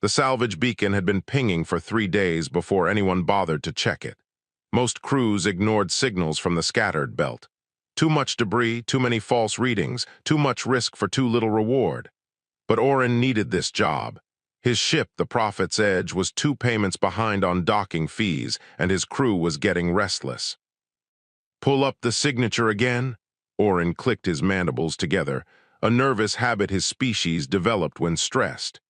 The salvage beacon had been pinging for 3 days before anyone bothered to check it. Most crews ignored signals from the scattered belt. Too much debris, too many false readings, too much risk for too little reward. But Orin needed this job. His ship, the Prophet's Edge, was 2 payments behind on docking fees, and his crew was getting restless. Pull up the signature again? Orin clicked his mandibles together, a nervous habit his species developed when stressed.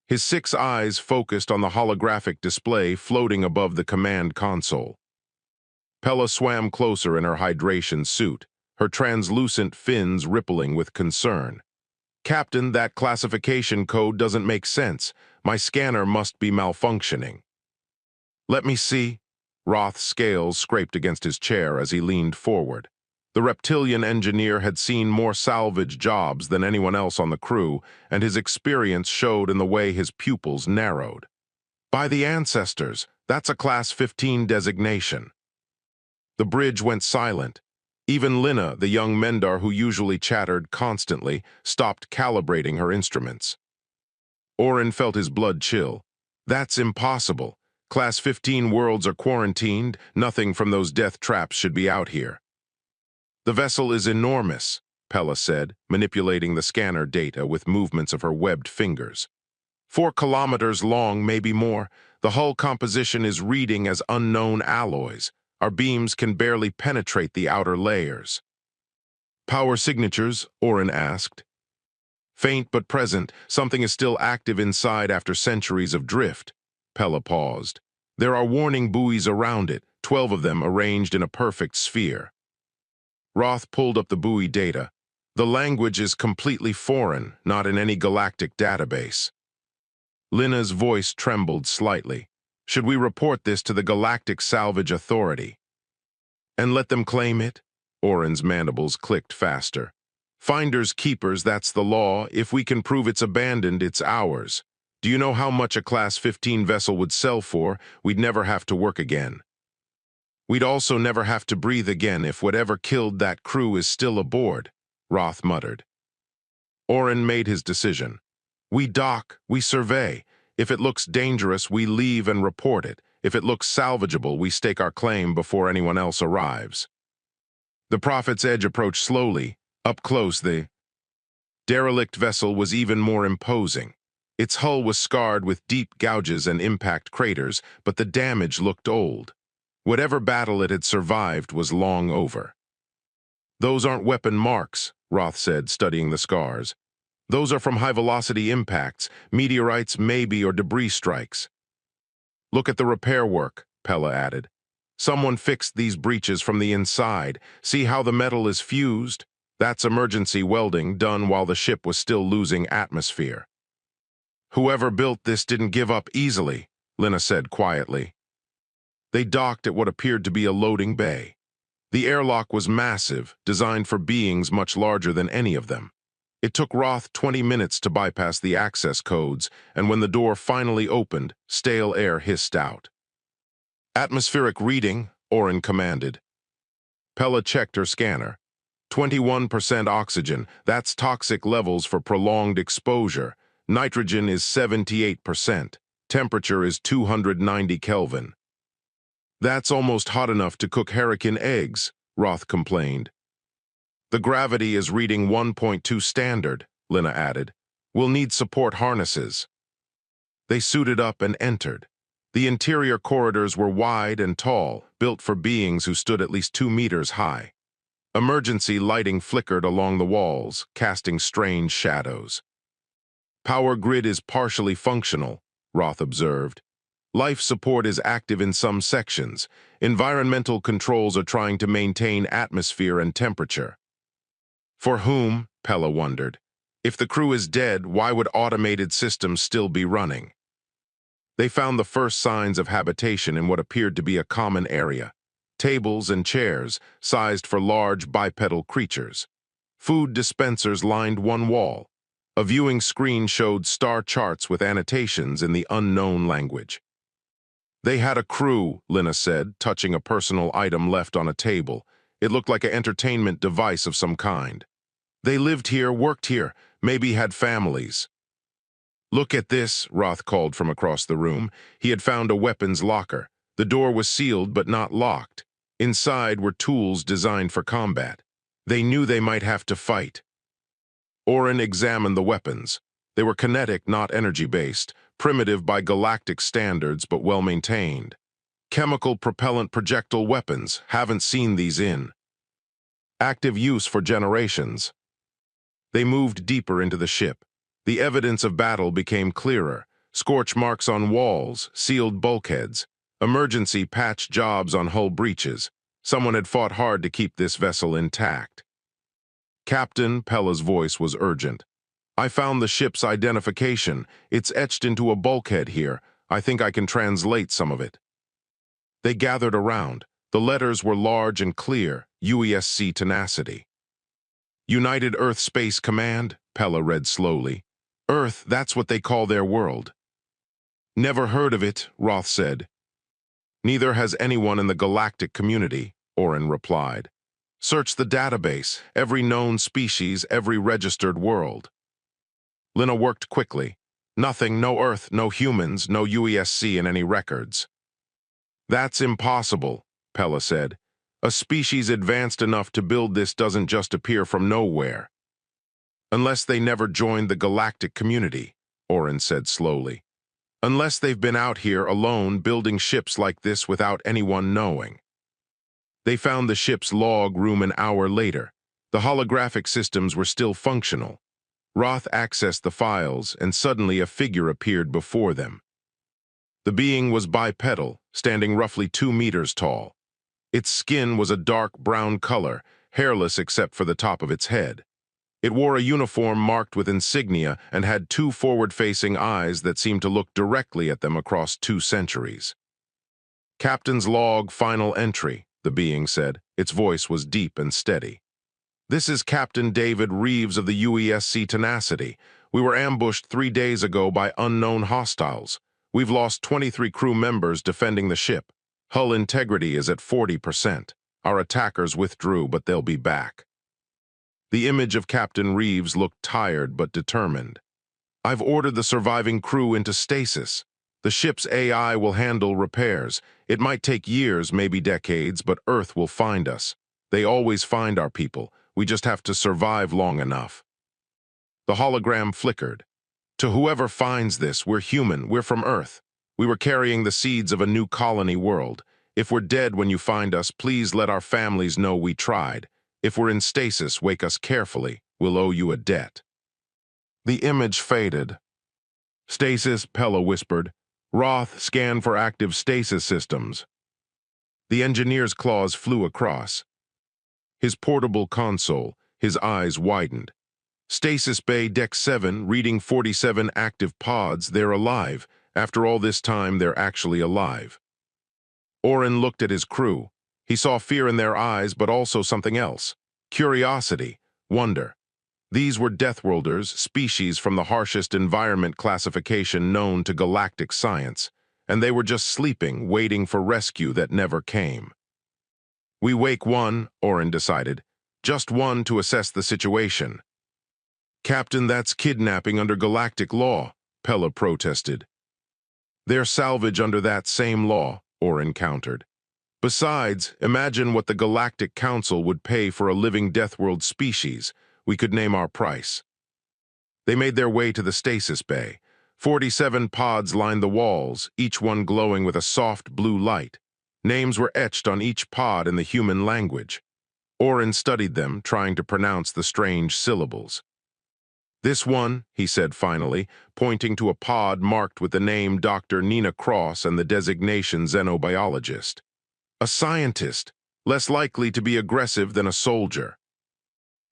His 6 eyes focused on the holographic display floating above the command console. Pella swam closer in her hydration suit, her translucent fins rippling with concern. "Captain, that classification code doesn't make sense. My scanner must be malfunctioning." "Let me see." Roth's scales scraped against his chair as he leaned forward. The reptilian engineer had seen more salvage jobs than anyone else on the crew, and his experience showed in the way his pupils narrowed. "By the ancestors, that's a Class 15 designation." The bridge went silent. Even Lina, the young Mendar who usually chattered constantly, stopped calibrating her instruments. Orin felt his blood chill. "That's impossible. Class 15 worlds are quarantined. Nothing from those death traps should be out here." "The vessel is enormous," Pella said, manipulating the scanner data with movements of her webbed fingers. 4 kilometers long, maybe more. The hull composition is reading as unknown alloys. Our beams can barely penetrate the outer layers. "Power signatures?" Orin asked. "Faint but present. Something is still active inside after centuries of drift." Pella paused. "There are warning buoys around it, 12 of them arranged in a perfect sphere." Roth pulled up the buoy data. "The language is completely foreign, not in any galactic database." Lina's voice trembled slightly. "Should we report this to the Galactic Salvage Authority?" "And let them claim it?" Orin's mandibles clicked faster. "Finders keepers, that's the law. If we can prove it's abandoned, it's ours. Do you know how much a Class 15 vessel would sell for? We'd never have to work again. We'd also never have to breathe again if whatever killed that crew is still aboard," Roth muttered. Orin made his decision. "We dock, we survey. If it looks dangerous, we leave and report it. If it looks salvageable, we stake our claim before anyone else arrives." The Prophet's Edge approached slowly. Up close, the derelict vessel was even more imposing. Its hull was scarred with deep gouges and impact craters, but the damage looked old. Whatever battle it had survived was long over. "Those aren't weapon marks," Roth said, studying the scars. "Those are from high-velocity impacts, meteorites maybe, or debris strikes." "Look at the repair work," Pella added. "Someone fixed these breaches from the inside. See how the metal is fused? That's emergency welding done while the ship was still losing atmosphere." "Whoever built this didn't give up easily," Lina said quietly. They docked at what appeared to be a loading bay. The airlock was massive, designed for beings much larger than any of them. It took Roth 20 minutes to bypass the access codes, and when the door finally opened, stale air hissed out. "Atmospheric reading," Orin commanded. Pella checked her scanner. 21% oxygen, that's toxic levels for prolonged exposure. Nitrogen is 78%. Temperature is 290 Kelvin. "That's almost hot enough to cook hurricane eggs," Roth complained. "The gravity is reading 1.2 standard," Lina added. "We'll need support harnesses." They suited up and entered. The interior corridors were wide and tall, built for beings who stood at least 2 meters high. Emergency lighting flickered along the walls, casting strange shadows. "Power grid is partially functional," Roth observed. "Life support is active in some sections. Environmental controls are trying to maintain atmosphere and temperature." "For whom?" Pella wondered. "If the crew is dead, why would automated systems still be running?" They found the first signs of habitation in what appeared to be a common area. Tables and chairs, sized for large bipedal creatures. Food dispensers lined one wall. A viewing screen showed star charts with annotations in the unknown language. "They had a crew," Lina said, touching a personal item left on a table. It looked like an entertainment device of some kind. "They lived here, worked here, maybe had families." "Look at this," Roth called from across the room. He had found a weapons locker. The door was sealed but not locked. Inside were tools designed for combat. They knew they might have to fight. Oren examined the weapons. They were kinetic, not energy-based, primitive by galactic standards but well-maintained. Chemical propellant projectile weapons, haven't seen these in active use for generations. They moved deeper into the ship. The evidence of battle became clearer. Scorch marks on walls, sealed bulkheads, emergency patch jobs on hull breaches. Someone had fought hard to keep this vessel intact. "Captain," Pella's voice was urgent. "I found the ship's identification. It's etched into a bulkhead here. I think I can translate some of it." They gathered around. The letters were large and clear, UESC Tenacity. "United Earth Space Command," Pella read slowly. "Earth, that's what they call their world." "Never heard of it," Roth said. "Neither has anyone in the galactic community," Oren replied. "Search the database, every known species, every registered world." Lina worked quickly. "Nothing, no Earth, no humans, no UESC in any records." "That's impossible," Pella said. "A species advanced enough to build this doesn't just appear from nowhere." "Unless they never joined the galactic community," Oren said slowly. "Unless they've been out here alone building ships like this without anyone knowing." They found the ship's log room an hour later. The holographic systems were still functional. Roth accessed the files, and suddenly a figure appeared before them. The being was bipedal, standing roughly 2 meters tall. Its skin was a dark brown color, hairless except for the top of its head. It wore a uniform marked with insignia and had 2 forward-facing eyes that seemed to look directly at them across 2 centuries. "Captain's log, final entry," the being said. Its voice was deep and steady. "This is Captain David Reeves of the UESC Tenacity. We were ambushed 3 days ago by unknown hostiles. We've lost 23 crew members defending the ship. Hull integrity is at 40%. Our attackers withdrew, but they'll be back." The image of Captain Reeves looked tired but determined. "I've ordered the surviving crew into stasis. The ship's AI will handle repairs. It might take years, maybe decades, but Earth will find us. They always find our people. We just have to survive long enough." The hologram flickered. "To whoever finds this, we're human, we're from Earth. We were carrying the seeds of a new colony world. If we're dead when you find us, please let our families know we tried. If we're in stasis, wake us carefully. We'll owe you a debt." The image faded. "Stasis," Pella whispered. "Roth, scan for active stasis systems." The engineer's claws flew across his portable console. His eyes widened. "Stasis Bay, Deck 7, reading 47 active pods. They're alive. After all this time, they're actually alive." Oren looked at his crew. He saw fear in their eyes, but also something else. Curiosity, wonder. These were Deathworlders, species from the harshest environment classification known to galactic science, and they were just sleeping, waiting for rescue that never came. "We wake one," Oren decided. "Just one to assess the situation." "Captain, that's kidnapping under galactic law," Pella protested. "They're salvage under that same law," Oren countered. "Besides, imagine what the Galactic Council would pay for a living Deathworld species. We could name our price." They made their way to the stasis bay. 47 pods lined the walls, each one glowing with a soft blue light. Names were etched on each pod in the human language. Oren studied them, trying to pronounce the strange syllables. "This one," he said finally, pointing to a pod marked with the name Dr. Nina Cross and the designation xenobiologist. "A scientist, less likely to be aggressive than a soldier."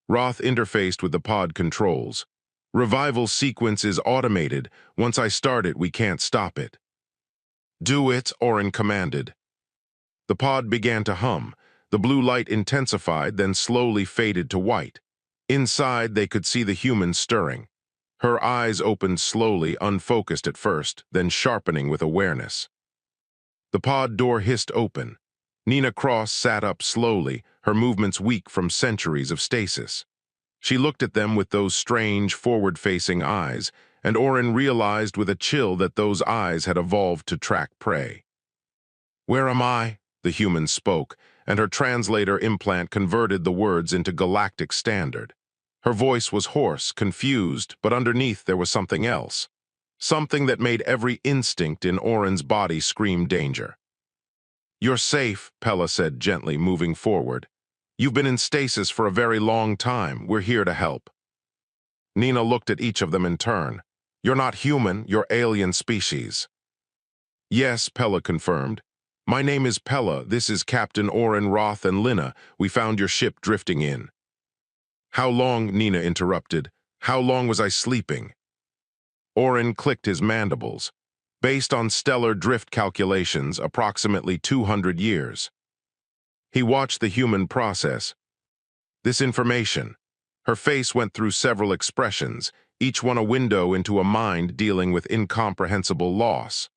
Roth interfaced with the pod controls. "Revival sequence is automated. Once I start it, we can't stop it." "Do it," Oren commanded. The pod began to hum. The blue light intensified, then slowly faded to white. Inside, they could see the human stirring. Her eyes opened slowly, unfocused at first, then sharpening with awareness. The pod door hissed open. Nina Cross sat up slowly, her movements weak from centuries of stasis. She looked at them with those strange, forward-facing eyes, and Orin realized with a chill that those eyes had evolved to track prey. "Where am I?" the human spoke, and her translator implant converted the words into galactic standard. Her voice was hoarse, confused, but underneath there was something else. Something that made every instinct in Orin's body scream danger. "You're safe," Pella said gently, moving forward. "You've been in stasis for a very long time. We're here to help." Nina looked at each of them in turn. "You're not human, you're alien species." "Yes," Pella confirmed. "My name is Pella. This is Captain Orin, Roth, and Lina. We found your ship drifting in." "How long?" Nina interrupted. "How long was I sleeping?" Orin clicked his mandibles. "Based on stellar drift calculations, approximately 200 years. He watched the human process. This information. Her face went through several expressions, each one a window into a mind dealing with incomprehensible loss.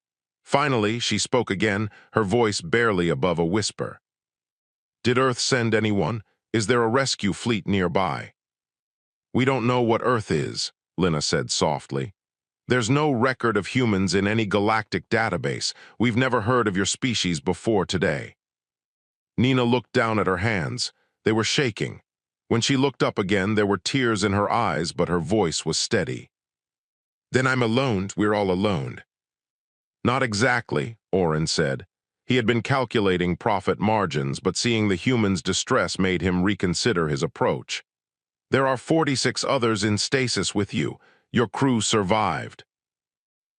Finally, she spoke again, her voice barely above a whisper. "Did Earth send anyone? Is there a rescue fleet nearby?" "We don't know what Earth is," Lina said softly. "There's no record of humans in any galactic database. We've never heard of your species before today." Nina looked down at her hands. They were shaking. When she looked up again, there were tears in her eyes, but her voice was steady. "Then I'm alone. We're all alone." "Not exactly," Orin said. He had been calculating profit margins, but seeing the humans' distress made him reconsider his approach. "There are 46 others in stasis with you. Your crew survived."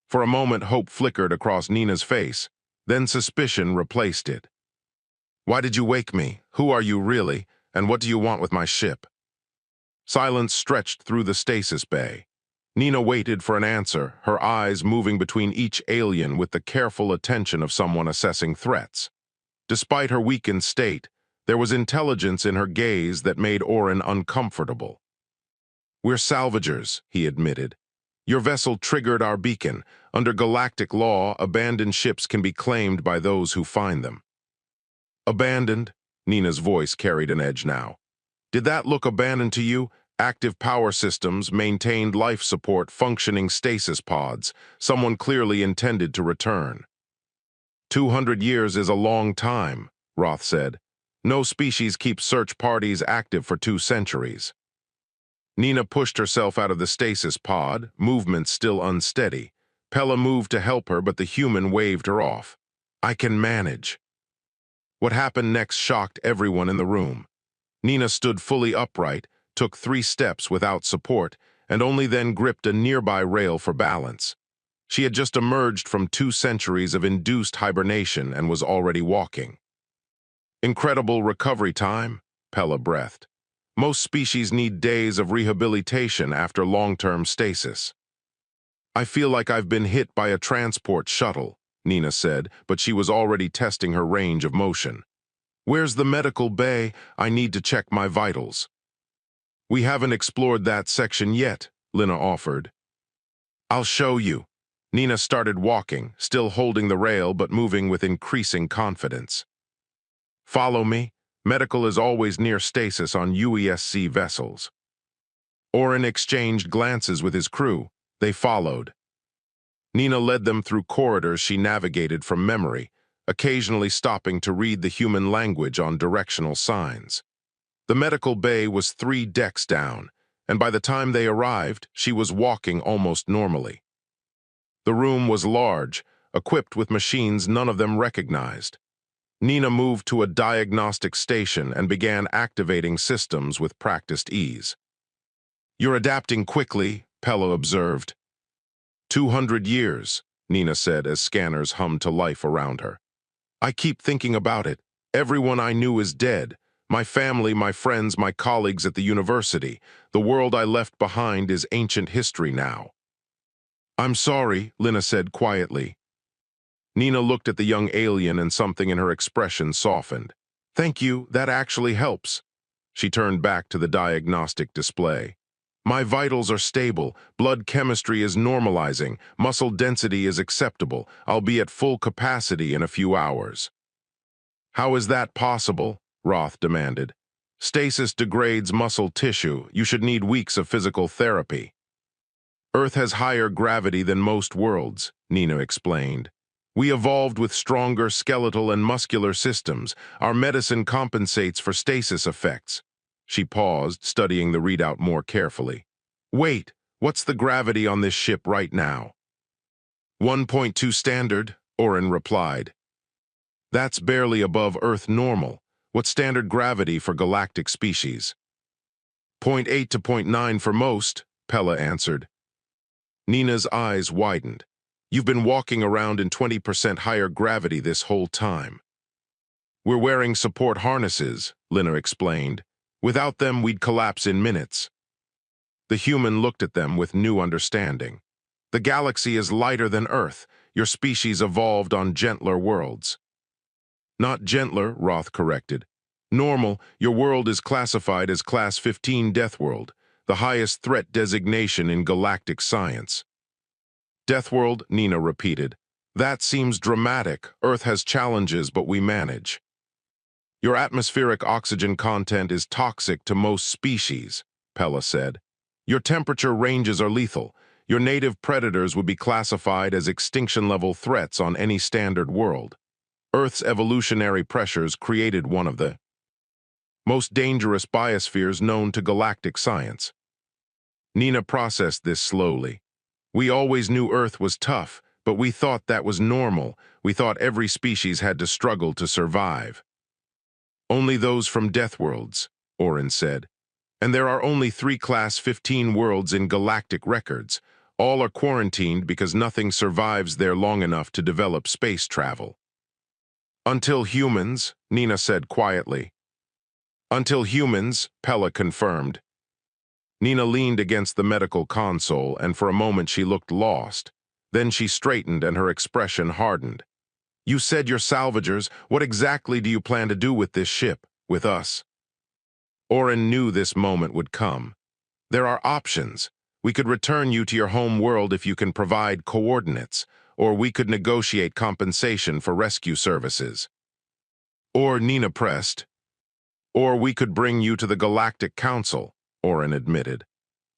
For a moment, hope flickered across Nina's face. Then suspicion replaced it. "Why did you wake me? Who are you really? And what do you want with my ship?" Silence stretched through the stasis bay. Nina waited for an answer, her eyes moving between each alien with the careful attention of someone assessing threats. Despite her weakened state, there was intelligence in her gaze that made Orin uncomfortable. "We're salvagers," he admitted. "Your vessel triggered our beacon. Under galactic law, abandoned ships can be claimed by those who find them." "Abandoned?" Nina's voice carried an edge now. "Did that look abandoned to you? Active power systems, maintained life support, functioning stasis pods. Someone clearly intended to return." 200 years is a long time," Roth said. "No species keeps search parties active for 2 centuries. Nina pushed herself out of the stasis pod, movement still unsteady. Pella moved to help her, but the human waved her off. "I can manage." What happened next shocked everyone in the room. Nina stood fully upright, took 3 steps without support, and only then gripped a nearby rail for balance. She had just emerged from 2 centuries of induced hibernation and was already walking. "Incredible recovery time," Pella breathed. "Most species need days of rehabilitation after long-term stasis." "I feel like I've been hit by a transport shuttle," Nina said, but she was already testing her range of motion. "Where's the medical bay? I need to check my vitals." "We haven't explored that section yet," Lina offered. "I'll show you." Nina started walking, still holding the rail but moving with increasing confidence. "Follow me. Medical is always near stasis on UESC vessels." Orin exchanged glances with his crew. They followed. Nina led them through corridors she navigated from memory, occasionally stopping to read the human language on directional signs. The medical bay was 3 decks down, and by the time they arrived, she was walking almost normally. The room was large, equipped with machines none of them recognized. Nina moved to a diagnostic station and began activating systems with practiced ease. "You're adapting quickly," Pella observed. 200 years, Nina said as scanners hummed to life around her. "I keep thinking about it. Everyone I knew is dead. My family, my friends, my colleagues at the university. The world I left behind is ancient history now." "I'm sorry," Lina said quietly. Nina looked at the young alien and something in her expression softened. "Thank you, that actually helps." She turned back to the diagnostic display. "My vitals are stable, blood chemistry is normalizing, muscle density is acceptable. I'll be at full capacity in a few hours." "How is that possible?" Roth demanded. "Stasis degrades muscle tissue. You should need weeks of physical therapy." Earth has higher gravity than most worlds, Nina explained. We evolved with stronger skeletal and muscular systems. Our medicine compensates for stasis effects. She paused, studying the readout more carefully. Wait, what's the gravity on this ship right now? 1.2 standard, Orin replied. That's barely above Earth normal. What's standard gravity for galactic species? 0.8 to 0.9 for most, Pella answered. Nina's eyes widened. You've been walking around in 20% higher gravity this whole time. We're wearing support harnesses, Lina explained. Without them, we'd collapse in minutes. The human looked at them with new understanding. The galaxy is lighter than Earth. Your species evolved on gentler worlds. Not gentler, Roth corrected. Normal, your world is classified as Class 15 Death World, the highest threat designation in galactic science. Death World, Nina repeated. That seems dramatic. Earth has challenges, but we manage. Your atmospheric oxygen content is toxic to most species, Pella said. Your temperature ranges are lethal. Your native predators would be classified as extinction-level threats on any standard world. Earth's evolutionary pressures created one of the most dangerous biospheres known to galactic science. Nina processed this slowly. We always knew Earth was tough, but we thought that was normal. We thought every species had to struggle to survive. Only those from Death Worlds, Orin said. And there are only 3 Class 15 worlds in galactic records. All are quarantined because nothing survives there long enough to develop space travel. Until humans, Nina said quietly. Until humans, Pella confirmed. Nina leaned against the medical console, and for a moment she looked lost. Then she straightened and her expression hardened. You said you're salvagers. What exactly do you plan to do with this ship, with us? Orin knew this moment would come. There are options. We could return you to your home world if you can provide coordinates, or we could negotiate compensation for rescue services. Or, Nina pressed. Or we could bring you to the Galactic Council, Orin admitted.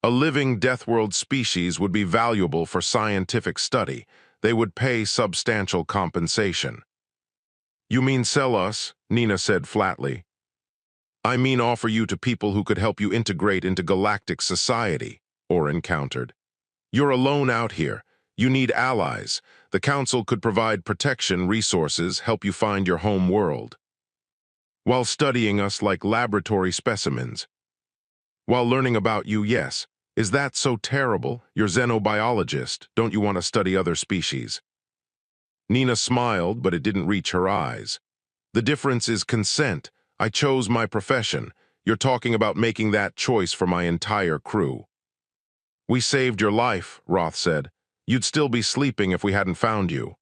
A living Deathworld species would be valuable for scientific study. They would pay substantial compensation. You mean sell us, Nina said flatly. I mean offer you to people who could help you integrate into galactic society, Orin countered. You're alone out here. You need allies. The Council could provide protection, resources, help you find your home world. While studying us like laboratory specimens. While learning about you, yes. Is that so terrible? You're xenobiologist. Don't you want to study other species? Nina smiled, but it didn't reach her eyes. The difference is consent. I chose my profession. You're talking about making that choice for my entire crew. We saved your life, Roth said. You'd still be sleeping if we hadn't found you.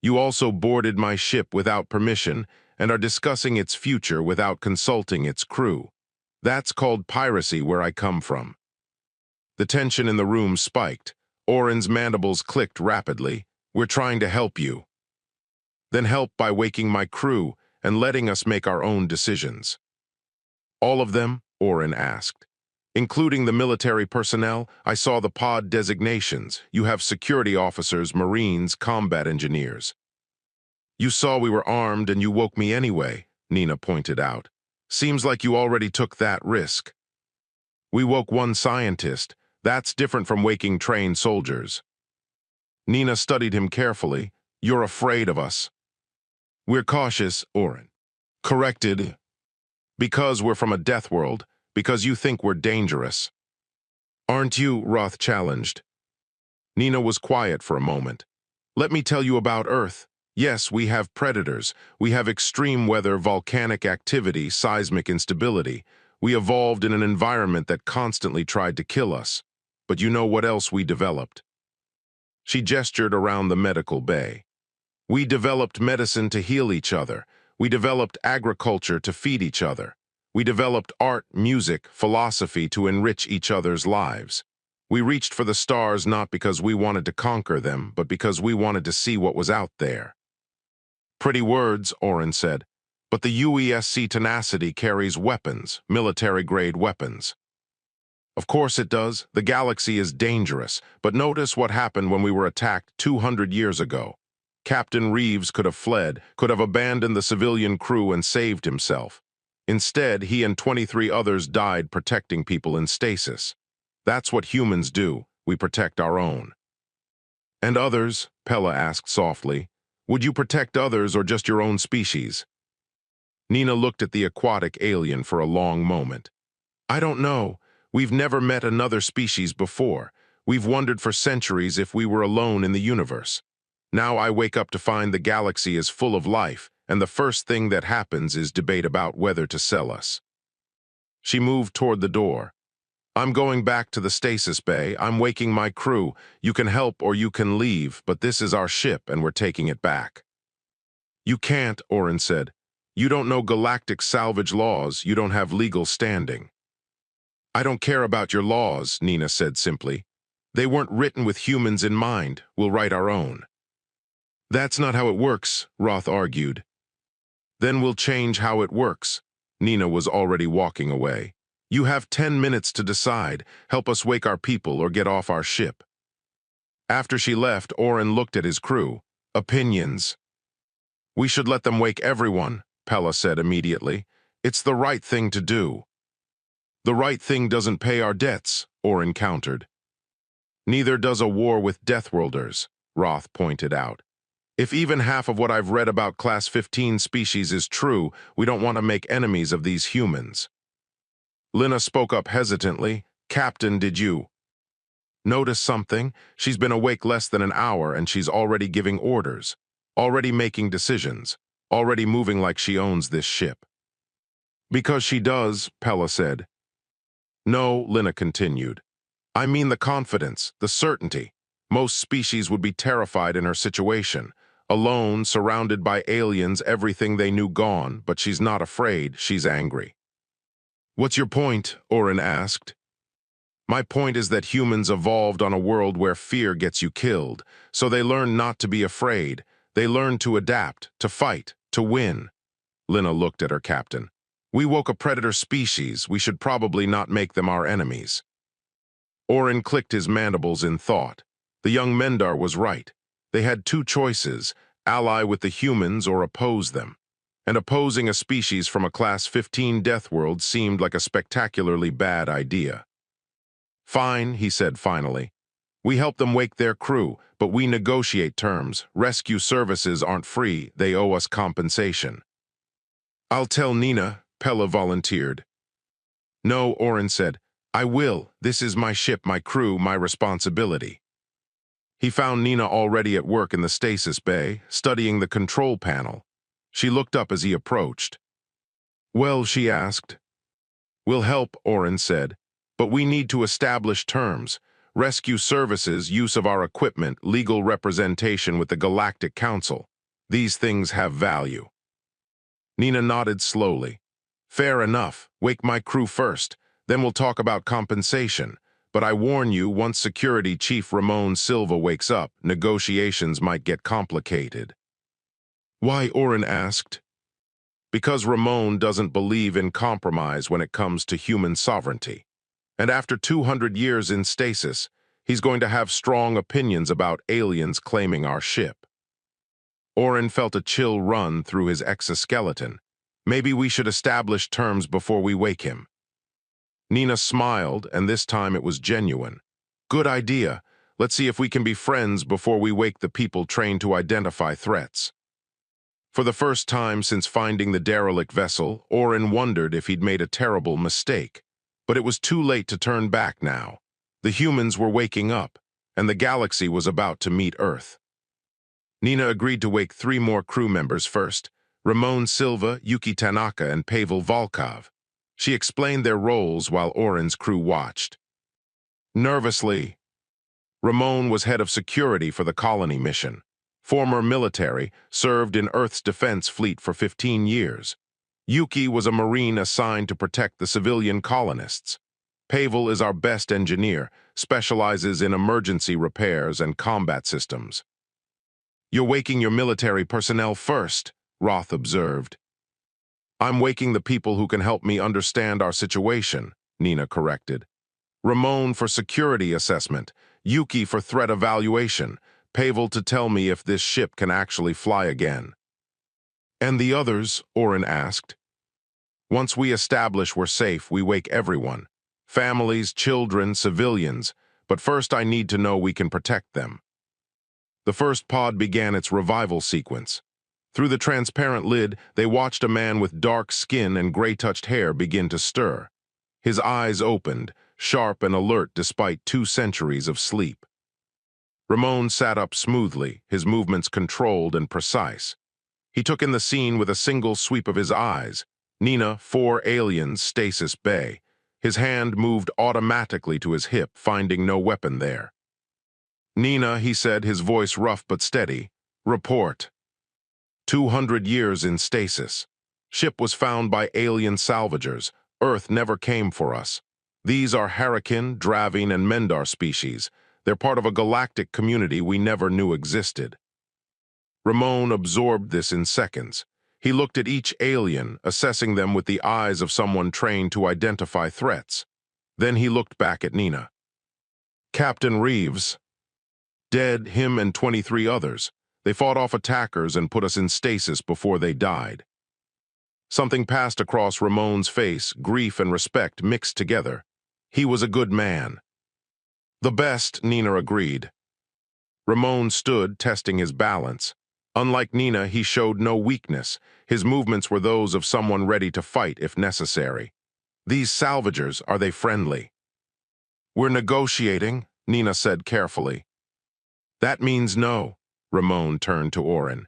You also boarded my ship without permission and are discussing its future without consulting its crew. That's called piracy where I come from. The tension in the room spiked. Orin's mandibles clicked rapidly. We're trying to help you. Then help by waking my crew and letting us make our own decisions. All of them? Orin asked. Including the military personnel, I saw the pod designations. You have security officers, Marines, combat engineers. You saw we were armed and you woke me anyway, Nina pointed out. Seems like you already took that risk. We woke one scientist. That's different from waking trained soldiers. Nina studied him carefully. You're afraid of us. We're cautious, Orin corrected. Because we're from a death world. Because you think we're dangerous. Aren't you? Roth challenged. Nina was quiet for a moment. Let me tell you about Earth. Yes, we have predators. We have extreme weather, volcanic activity, seismic instability. We evolved in an environment that constantly tried to kill us. But you know what else we developed? She gestured around the medical bay. We developed medicine to heal each other. We developed agriculture to feed each other. We developed art, music, philosophy to enrich each other's lives. We reached for the stars not because we wanted to conquer them, but because we wanted to see what was out there. Pretty words, Orin said, but the UESC tenacity carries weapons, military-grade weapons. Of course it does. The galaxy is dangerous, but notice what happened when we were attacked 200 years ago. Captain Reeves could have fled, could have abandoned the civilian crew and saved himself. Instead, he and 23 others died protecting people in stasis. That's what humans do. We protect our own. And others? Pella asked softly. Would you protect others or just your own species? Nina looked at the aquatic alien for a long moment. I don't know. We've never met another species before. We've wondered for centuries if we were alone in the universe. Now I wake up to find the galaxy is full of life, and the first thing that happens is debate about whether to sell us. She moved toward the door. I'm going back to the stasis bay. I'm waking my crew. You can help or you can leave, but this is our ship and we're taking it back. You can't, Orin said. You don't know galactic salvage laws. You don't have legal standing. I don't care about your laws, Nina said simply. They weren't written with humans in mind. We'll write our own. That's not how it works, Roth argued. Then we'll change how it works. Nina was already walking away. You have 10 minutes to decide. Help us wake our people or get off our ship. After she left, Orin looked at his crew. Opinions. We should let them wake everyone, Pella said immediately. It's the right thing to do. The right thing doesn't pay our debts, Orin countered. Neither does a war with Deathworlders, Roth pointed out. If even half of what I've read about Class 15 species is true, we don't want to make enemies of these humans. Lina spoke up hesitantly. Captain, did you notice something? She's been awake less than an hour and she's already giving orders, already making decisions, already moving like she owns this ship. Because she does, Pella said. No, Lina continued. I mean the confidence, the certainty. Most species would be terrified in her situation. Alone, surrounded by aliens, everything they knew gone, but she's not afraid, she's angry. What's your point? Orin asked. My point is that humans evolved on a world where fear gets you killed, so they learn not to be afraid. They learn to adapt, to fight, to win. Lina looked at her captain. We woke a predator species. We should probably not make them our enemies. Orin clicked his mandibles in thought. The young Mendar was right. They had two choices, ally with the humans or oppose them. And opposing a species from a Class 15 death world seemed like a spectacularly bad idea. Fine, he said finally. We help them wake their crew, but we negotiate terms. Rescue services aren't free. They owe us compensation. I'll tell Nina, Pella volunteered. No, Orin said. I will. This is my ship, my crew, my responsibility. He found Nina already at work in the stasis bay, studying the control panel. She looked up as he approached. Well, she asked. We'll help, Orin said, but we need to establish terms. Rescue services, use of our equipment, legal representation with the Galactic Council. These things have value. Nina nodded slowly. Fair enough. Wake my crew first. Then we'll talk about compensation. But I warn you, once Security Chief Ramon Silva wakes up, negotiations might get complicated. Why? Orin asked. Because Ramon doesn't believe in compromise when it comes to human sovereignty. And after 200 years in stasis, he's going to have strong opinions about aliens claiming our ship. Orin felt a chill run through his exoskeleton. Maybe we should establish terms before we wake him. Nina smiled, and this time it was genuine. Good idea. Let's see if we can be friends before we wake the people trained to identify threats. For the first time since finding the derelict vessel, Orin wondered if he'd made a terrible mistake. But it was too late to turn back now. The humans were waking up, and the galaxy was about to meet Earth. Nina agreed to wake 3 more crew members first, Ramon Silva, Yuki Tanaka, and Pavel Volkov. She explained their roles while Orin's crew watched. Nervously, Ramon was head of security for the colony mission. Former military, served in Earth's defense fleet for 15 years. Yuki was a Marine assigned to protect the civilian colonists. Pavel is our best engineer, specializes in emergency repairs and combat systems. You're waking your military personnel first, Roth observed. I'm waking the people who can help me understand our situation, Nina corrected. Ramon for security assessment, Yuki for threat evaluation, Pavel to tell me if this ship can actually fly again. And the others? Oren asked. Once we establish we're safe, we wake everyone. Families, children, civilians. But first I need to know we can protect them. The first pod began its revival sequence. Through the transparent lid, they watched a man with dark skin and gray-touched hair begin to stir. His eyes opened, sharp and alert despite 2 centuries of sleep. Ramon sat up smoothly, his movements controlled and precise. He took in the scene with a single sweep of his eyes. Nina, 4 aliens, stasis bay. His hand moved automatically to his hip, finding no weapon there. Nina, he said, his voice rough but steady. Report. 200 years in stasis. Ship was found by alien salvagers. Earth never came for us. These are Harakin, Dravine, and Mendar species. They're part of a galactic community we never knew existed. Ramon absorbed this in seconds. He looked at each alien, assessing them with the eyes of someone trained to identify threats. Then he looked back at Nina. Captain Reeves. Dead, him and 23 others. They fought off attackers and put us in stasis before they died. Something passed across Ramon's face, grief and respect mixed together. He was a good man. The best, Nina agreed. Ramon stood, testing his balance. Unlike Nina, he showed no weakness. His movements were those of someone ready to fight if necessary. These salvagers, are they friendly? We're negotiating, Nina said carefully. That means no. Ramon turned to Oren.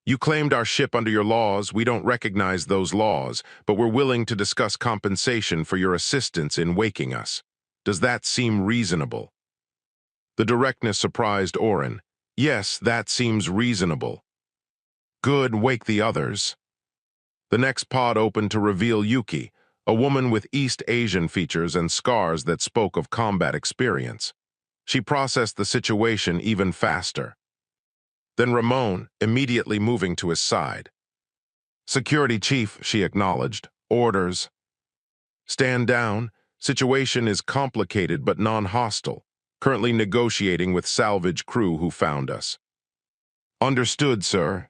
You claimed our ship under your laws. We don't recognize those laws, but we're willing to discuss compensation for your assistance in waking us. Does that seem reasonable? The directness surprised Oren. Yes, that seems reasonable. Good, wake the others. The next pod opened to reveal Yuki, a woman with East Asian features and scars that spoke of combat experience. She processed the situation even faster. Then Ramon, immediately moving to his side. Security chief, she acknowledged. Orders. Stand down. Situation is complicated but non-hostile. Currently negotiating with salvage crew who found us. Understood, sir.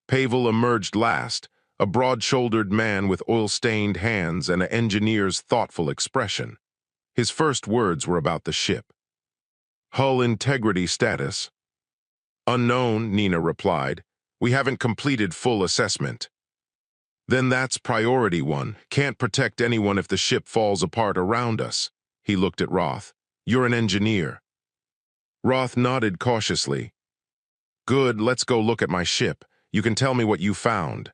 Pavel emerged last, a broad-shouldered man with oil-stained hands and an engineer's thoughtful expression. His first words were about the ship. Hull integrity status. Unknown, Nina replied. We haven't completed full assessment. Then that's priority 1. Can't protect anyone if the ship falls apart around us. He looked at Roth. You're an engineer. Roth nodded cautiously. Good, let's go look at my ship. You can tell me what you found.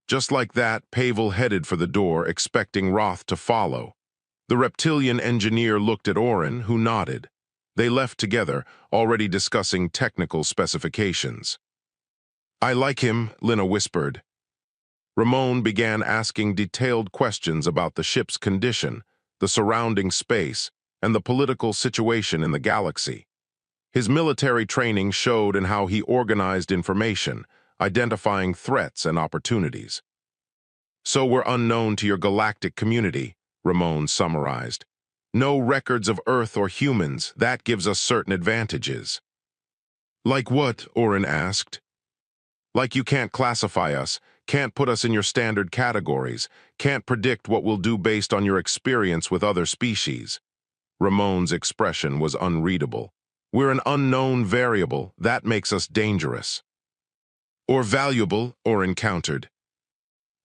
Just like that, Pavel headed for the door, expecting Roth to follow. The reptilian engineer looked at Oren, who nodded. They left together, already discussing technical specifications. I like him, Lina whispered. Ramon began asking detailed questions about the ship's condition, the surrounding space, and the political situation in the galaxy. His military training showed in how he organized information, identifying threats and opportunities. So we're unknown to your galactic community, Ramon summarized. No records of Earth or humans, that gives us certain advantages. Like what? Oren asked. Like you can't classify us, can't put us in your standard categories, can't predict what we'll do based on your experience with other species. Ramon's expression was unreadable. We're an unknown variable, that makes us dangerous. Or valuable, Oren countered.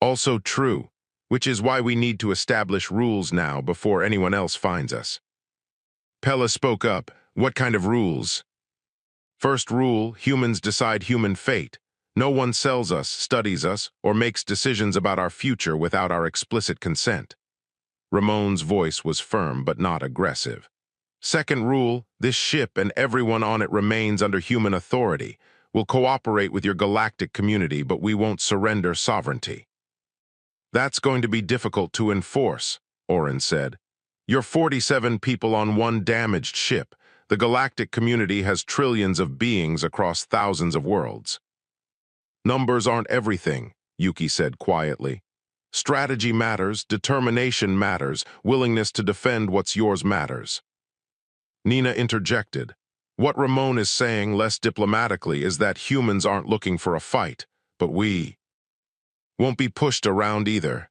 Also true, which is why we need to establish rules now before anyone else finds us. Pella spoke up. What kind of rules? First rule, humans decide human fate. No one sells us, studies us, or makes decisions about our future without our explicit consent. Ramon's voice was firm but not aggressive. Second rule, this ship and everyone on it remains under human authority. We'll cooperate with your galactic community, but we won't surrender sovereignty. That's going to be difficult to enforce, Oren said. You're 47 people on one damaged ship. The galactic community has trillions of beings across thousands of worlds. Numbers aren't everything, Yuki said quietly. Strategy matters, determination matters, willingness to defend what's yours matters. Nina interjected. What Ramon is saying less diplomatically is that humans aren't looking for a fight, but we won't be pushed around either.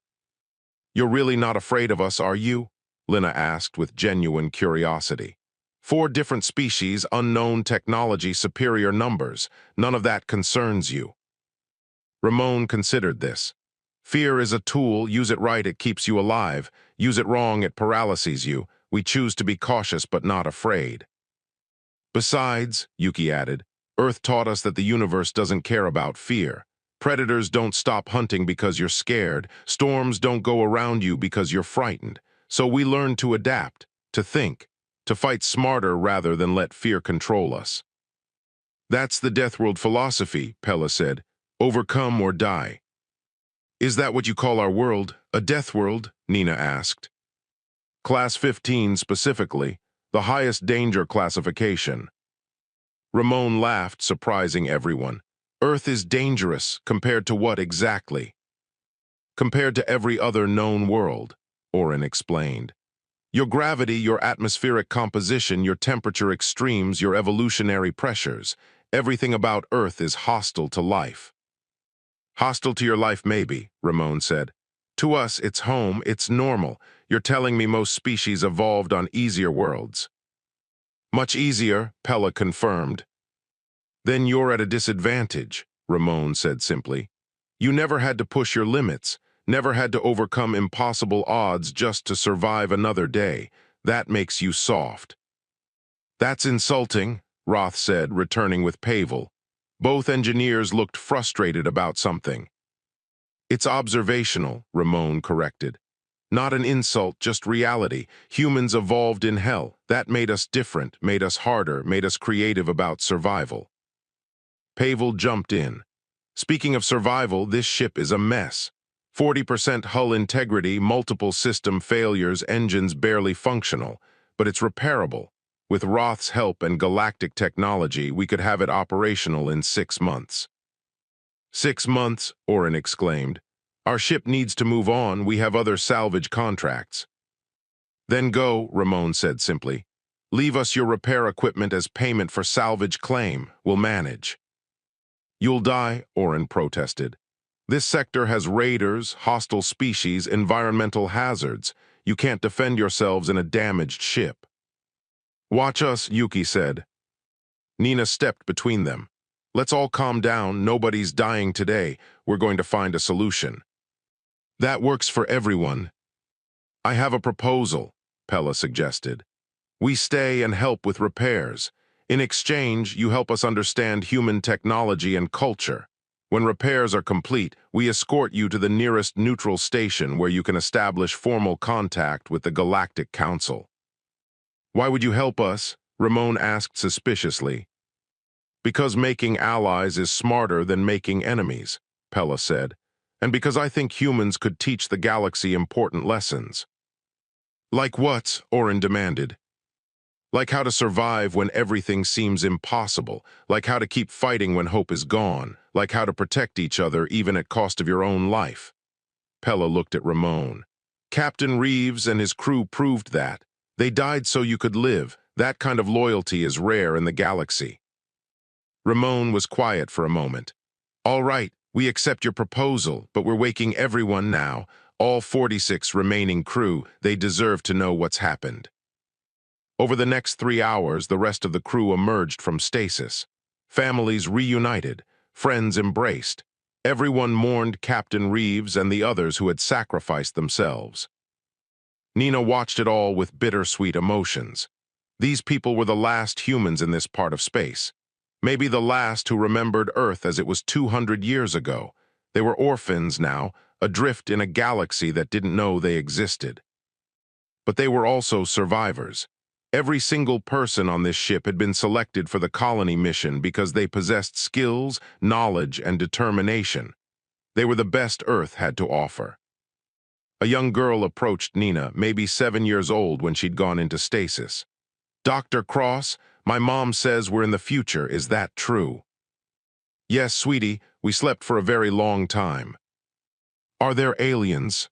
You're really not afraid of us, are you? Lina asked with genuine curiosity. 4 different species, unknown technology, superior numbers. None of that concerns you. Ramon considered this. Fear is a tool. Use it right, it keeps you alive. Use it wrong, it paralyses you. We choose to be cautious but not afraid. Besides, Yuki added, Earth taught us that the universe doesn't care about fear. Predators don't stop hunting because you're scared. Storms don't go around you because you're frightened. So we learn to adapt, to think, to fight smarter rather than let fear control us. That's the Deathworld philosophy, Pella said. Overcome or die. Is that what you call our world? A Deathworld? Nina asked. Class 15 specifically, the highest danger classification. Ramon laughed, surprising everyone. Earth is dangerous, compared to what exactly? Compared to every other known world, Orin explained. Your gravity, your atmospheric composition, your temperature extremes, your evolutionary pressures, everything about Earth is hostile to life. Hostile to your life, maybe, Ramon said. To us, it's home, it's normal. You're telling me most species evolved on easier worlds. Much easier, Pella confirmed. Then you're at a disadvantage, Ramon said simply. You never had to push your limits, never had to overcome impossible odds just to survive another day. That makes you soft. That's insulting, Roth said, returning with Pavel. Both engineers looked frustrated about something. It's observational, Ramon corrected. Not an insult, just reality. Humans evolved in hell. That made us different, made us harder, made us creative about survival. Pavel jumped in. Speaking of survival, this ship is a mess. 40% hull integrity, multiple system failures, engines barely functional. But it's repairable. With Roth's help and galactic technology, we could have it operational in 6 months. 6 months, Orin exclaimed. Our ship needs to move on. We have other salvage contracts. Then go, Ramon said simply. Leave us your repair equipment as payment for salvage claim. We'll manage. You'll die, Orin protested. This sector has raiders, hostile species, environmental hazards. You can't defend yourselves in a damaged ship. Watch us, Yuki said. Nina stepped between them. Let's all calm down. Nobody's dying today. We're going to find a solution. That works for everyone. I have a proposal, Pella suggested. We stay and help with repairs. In exchange, you help us understand human technology and culture. When repairs are complete, we escort you to the nearest neutral station where you can establish formal contact with the Galactic Council. Why would you help us? Ramon asked suspiciously. Because making allies is smarter than making enemies, Pella said. And because I think humans could teach the galaxy important lessons. Like what? Orin demanded. Like how to survive when everything seems impossible, like how to keep fighting when hope is gone, like how to protect each other even at cost of your own life. Pella looked at Ramon. Captain Reeves and his crew proved that. They died so you could live. That kind of loyalty is rare in the galaxy. Ramon was quiet for a moment. All right, we accept your proposal, but we're waking everyone now. All 46 remaining crew, they deserve to know what's happened. Over the next 3 hours, the rest of the crew emerged from stasis. Families reunited, friends embraced. Everyone mourned Captain Reeves and the others who had sacrificed themselves. Nina watched it all with bittersweet emotions. These people were the last humans in this part of space. Maybe the last who remembered Earth as it was 200 years ago. They were orphans now, adrift in a galaxy that didn't know they existed. But they were also survivors. Every single person on this ship had been selected for the colony mission because they possessed skills, knowledge, and determination. They were the best Earth had to offer. A young girl approached Nina, maybe 7 years old when she'd gone into stasis. Dr. Cross, my mom says we're in the future. Is that true? Yes, sweetie, we slept for a very long time. Are there aliens?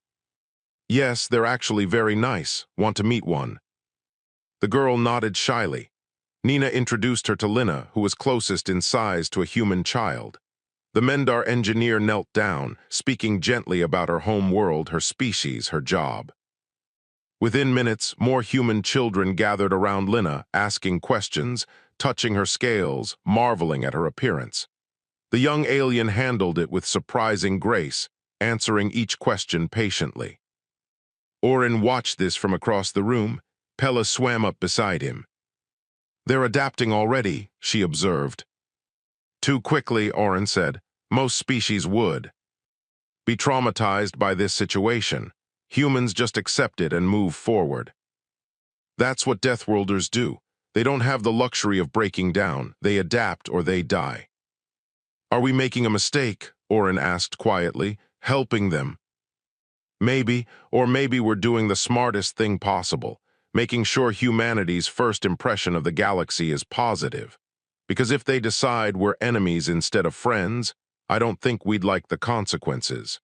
Yes, they're actually very nice. Want to meet one? The girl nodded shyly. Nina introduced her to Lina, who was closest in size to a human child. The Mendar engineer knelt down, speaking gently about her home world, her species, her job. Within minutes, more human children gathered around Lina, asking questions, touching her scales, marveling at her appearance. The young alien handled it with surprising grace, answering each question patiently. Oren watched this from across the room. Pella swam up beside him. They're adapting already, she observed. Too quickly, Oren said. Most species would be traumatized by this situation. Humans just accept it and move forward. That's what Deathworlders do. They don't have the luxury of breaking down. They adapt or they die. Are we making a mistake? Oren asked quietly. Helping them? Maybe, or maybe we're doing the smartest thing possible, making sure humanity's first impression of the galaxy is positive. Because if they decide we're enemies instead of friends, I don't think we'd like the consequences.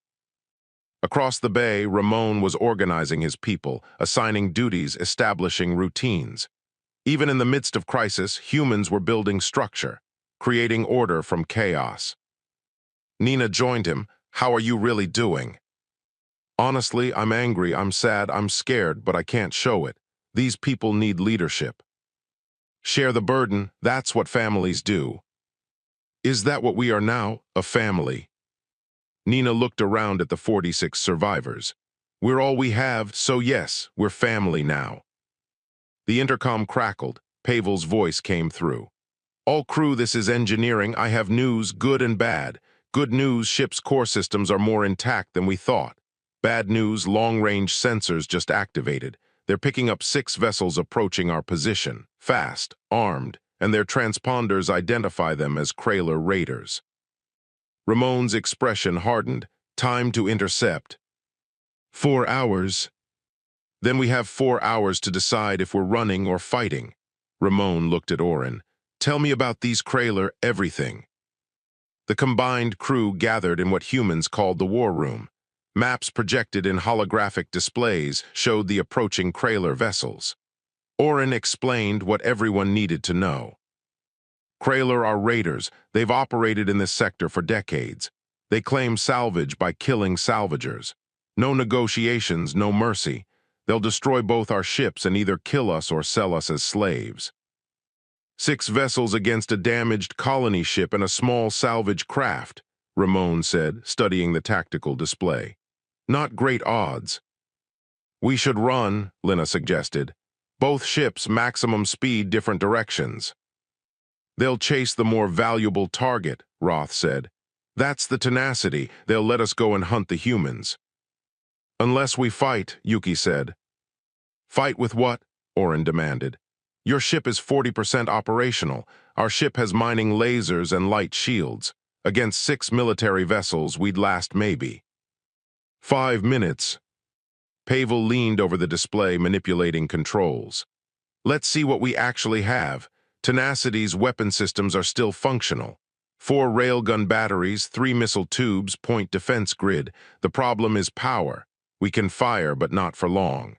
Across the bay, Ramon was organizing his people, assigning duties, establishing routines. Even in the midst of crisis, humans were building structure, creating order from chaos. Nina joined him. How are you really doing? Honestly, I'm angry, I'm sad, I'm scared, but I can't show it. These people need leadership. Share the burden, that's what families do. Is that what we are now, a family? Nina looked around at the 46 survivors. We're all we have, so yes, we're family now. The intercom crackled. Pavel's voice came through. All crew, this is engineering. I have news, good and bad. Good news, ship's core systems are more intact than we thought. Bad news, long-range sensors just activated. They're picking up 6 vessels approaching our position, fast, armed, and their transponders identify them as Kraler raiders. Ramon's expression hardened. Time to intercept. 4 hours. Then we have 4 hours to decide if we're running or fighting. Ramon looked at Oren. Tell me about these Kraler everything. The combined crew gathered in what humans called the war room. Maps projected in holographic displays showed the approaching Kraler vessels. Oren explained what everyone needed to know. Kraler are raiders. They've operated in this sector for decades. They claim salvage by killing salvagers. No negotiations, no mercy. They'll destroy both our ships and either kill us or sell us as slaves. 6 vessels against a damaged colony ship and a small salvage craft, Ramon said, studying the tactical display. Not great odds. We should run, Lina suggested. Both ships maximum speed, different directions. They'll chase the more valuable target, Roth said. That's the tenacity. They'll let us go and hunt the humans. Unless we fight, Yuki said. Fight with what? Oren demanded. Your ship is 40% operational. Our ship has mining lasers and light shields. Against 6 military vessels, we'd last maybe 5 minutes. Pavel leaned over the display, manipulating controls. Let's see what we actually have. Tenacity's weapon systems are still functional. 4 railgun batteries, 3 missile tubes, point defense grid. The problem is power. We can fire, but not for long.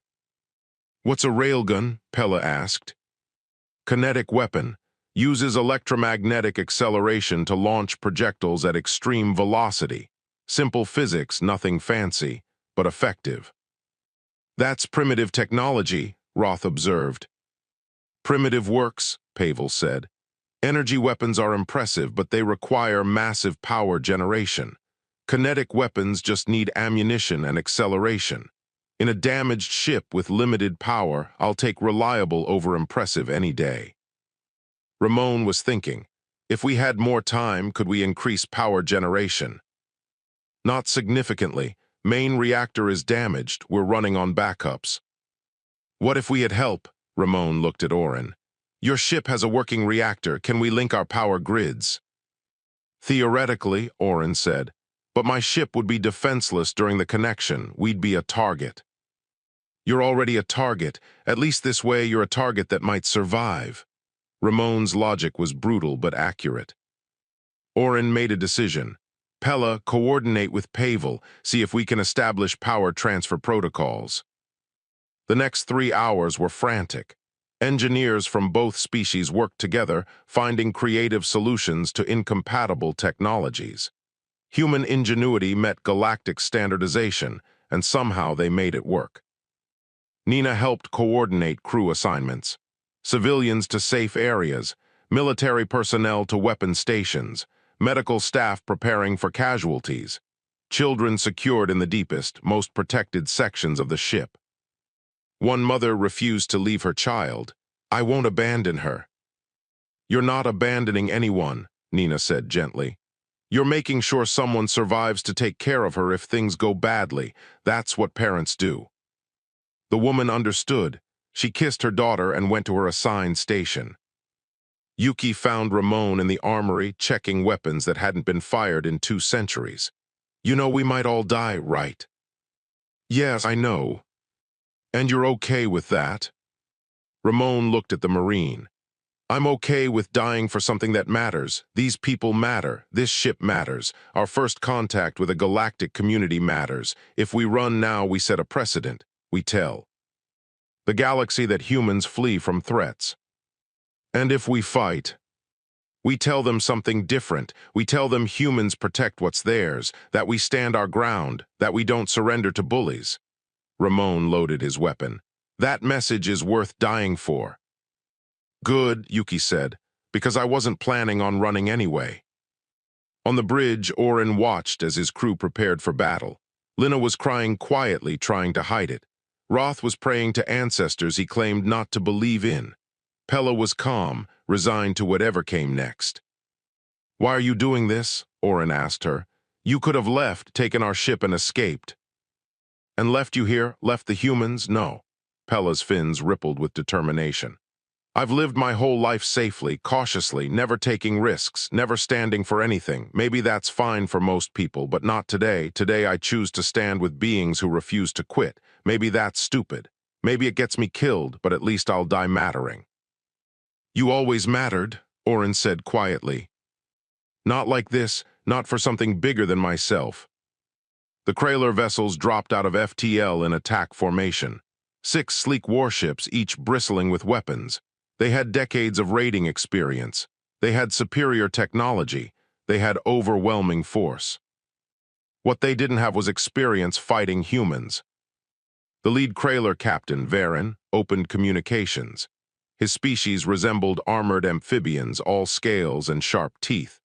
What's a railgun? Pella asked. Kinetic weapon. Uses electromagnetic acceleration to launch projectiles at extreme velocity. Simple physics, nothing fancy, but effective. That's primitive technology, Roth observed. Primitive works, Pavel said. Energy weapons are impressive, but they require massive power generation. Kinetic weapons just need ammunition and acceleration. In a damaged ship with limited power, I'll take reliable over impressive any day. Ramon was thinking, if we had more time, could we increase power generation? Not significantly. Main reactor is damaged. We're running on backups. What if we had help? Ramon looked at Oren. Your ship has a working reactor. Can we link our power grids? Theoretically, Oren said, but my ship would be defenseless during the connection. We'd be a target. You're already a target. At least this way you're a target that might survive. Ramon's logic was brutal but accurate. Oren made a decision. Pella, coordinate with Pavel, see if we can establish power transfer protocols. The next 3 hours were frantic. Engineers from both species worked together, finding creative solutions to incompatible technologies. Human ingenuity met galactic standardization, and somehow they made it work. Nina helped coordinate crew assignments. Civilians to safe areas, military personnel to weapon stations, medical staff preparing for casualties, children secured in the deepest, most protected sections of the ship. One mother refused to leave her child. "I won't abandon her." "You're not abandoning anyone," Nina said gently. "You're making sure someone survives to take care of her if things go badly. That's what parents do." The woman understood. She kissed her daughter and went to her assigned station. Yuki found Ramon in the armory checking weapons that hadn't been fired in 2 centuries. "You know we might all die, right?" "Yes, I know." "And you're okay with that?" Ramon looked at the Marine. "I'm okay with dying for something that matters. These people matter. This ship matters. Our first contact with a galactic community matters. If we run now, we set a precedent. We tell the galaxy that humans flee from threats. And if we fight, we tell them something different. We tell them humans protect what's theirs, that we stand our ground, that we don't surrender to bullies." Ramon loaded his weapon. "That message is worth dying for." "Good," Yuki said, "because I wasn't planning on running anyway." On the bridge, Orin watched as his crew prepared for battle. Lina was crying quietly, trying to hide it. Roth was praying to ancestors he claimed not to believe in. Pella was calm, resigned to whatever came next. "Why are you doing this?" Orin asked her. "You could have left, taken our ship and escaped." "And left you here, left the humans? No." Pella's fins rippled with determination. "I've lived my whole life safely, cautiously, never taking risks, never standing for anything. Maybe that's fine for most people, but not today. Today I choose to stand with beings who refuse to quit. Maybe that's stupid. Maybe it gets me killed, but at least I'll die mattering." "You always mattered," Orin said quietly. "Not like this, not for something bigger than myself." The Kraler vessels dropped out of FTL in attack formation. 6 sleek warships, each bristling with weapons. They had decades of raiding experience. They had superior technology. They had overwhelming force. What they didn't have was experience fighting humans. The lead Kraler captain, Varen, opened communications. His species resembled armored amphibians, all scales and sharp teeth.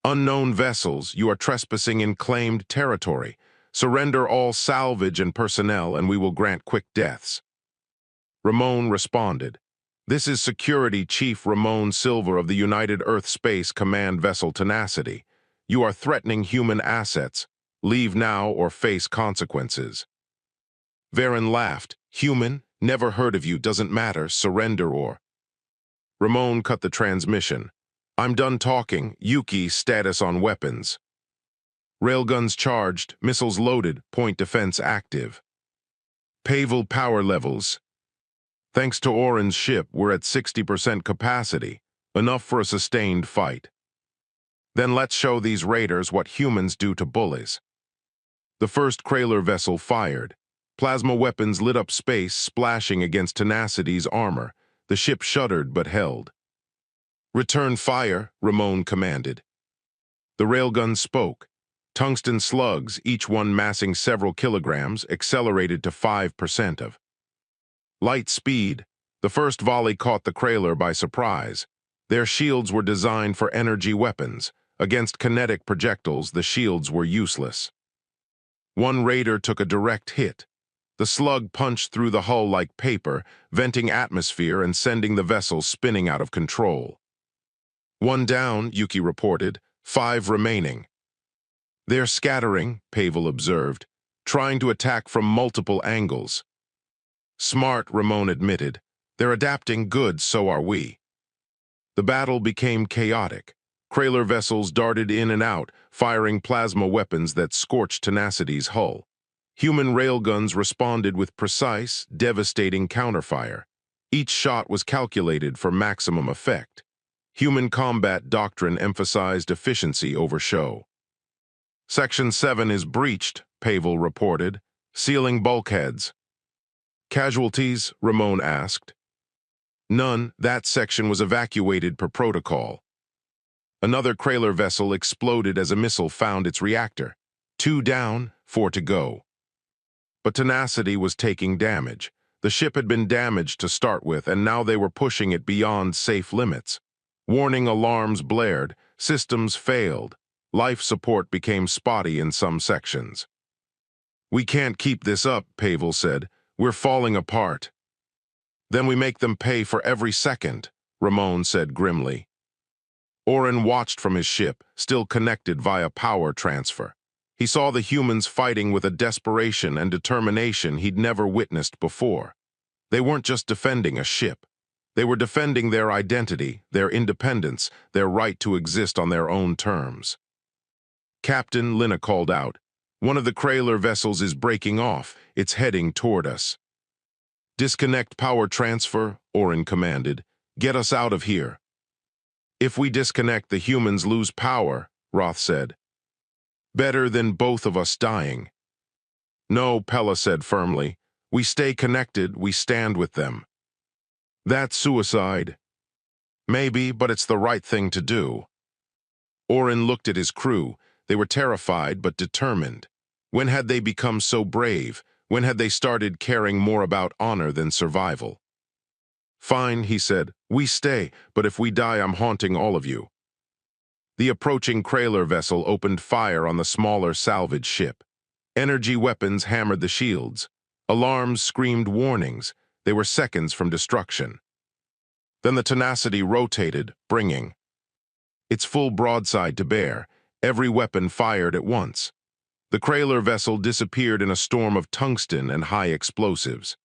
"Unknown vessels, you are trespassing in claimed territory. Surrender all salvage and personnel, and we will grant quick deaths." Ramon responded. "This is Security Chief Ramon Silver of the United Earth Space Command Vessel Tenacity. You are threatening human assets. Leave now or face consequences." Varen laughed. "Human? Never heard of you. Doesn't matter. Surrender or..." Ramon cut the transmission. "I'm done talking. Yuki, status on weapons." "Railguns charged, missiles loaded, point defense active." "Pavel power levels." "Thanks to Orin's ship, we're at 60% capacity, enough for a sustained fight." "Then let's show these raiders what humans do to bullies." The first Kraler vessel fired. Plasma weapons lit up space, splashing against Tenacity's armor. The ship shuddered but held. "Return fire," Ramon commanded. The railgun spoke. Tungsten slugs, each one massing several kilograms, accelerated to 5% of. Light speed. The first volley caught the Kraler by surprise. Their shields were designed for energy weapons. Against kinetic projectiles, the shields were useless. One raider took a direct hit. The slug punched through the hull like paper, venting atmosphere and sending the vessel spinning out of control. "One down," Yuki reported. 5 remaining. "They're scattering," Pavel observed, "trying to attack from multiple angles." "Smart," Ramon admitted. "They're adapting. Good, so are we." The battle became chaotic. Kraler vessels darted in and out, firing plasma weapons that scorched Tenacity's hull. Human railguns responded with precise, devastating counterfire. Each shot was calculated for maximum effect. Human combat doctrine emphasized efficiency over show. Section 7 is breached, Pavel reported, sealing bulkheads. Casualties? Ramon asked. None. That section was evacuated per protocol. Another Kraler vessel exploded as a missile found its reactor. 2 down, 4 to go. But Tenacity was taking damage. The ship had been damaged to start with, and now they were pushing it beyond safe limits. Warning alarms blared, systems failed. Life support became spotty in some sections. We can't keep this up, Pavel said. We're falling apart. Then we make them pay for every second, Ramon said grimly. Oren watched from his ship, still connected via power transfer. He saw the humans fighting with a desperation and determination he'd never witnessed before. They weren't just defending a ship. They were defending their identity, their independence, their right to exist on their own terms. Captain, Lina called out. One of the Kraler vessels is breaking off. It's heading toward us. Disconnect power transfer, Oren commanded. Get us out of here. If we disconnect, the humans lose power, Roth said. Better than both of us dying. No, Pella said firmly. We stay connected, we stand with them. That's suicide. Maybe, but it's the right thing to do. Oren looked at his crew. They were terrified but determined. When had they become so brave? When had they started caring more about honor than survival? Fine, he said. We stay, but if we die, I'm haunting all of you. The approaching Kraler vessel opened fire on the smaller salvage ship. Energy weapons hammered the shields. Alarms screamed warnings. They were seconds from destruction. Then the Tenacity rotated, bringing its full broadside to bear. Every weapon fired at once. The Kraler vessel disappeared in a storm of tungsten and high explosives.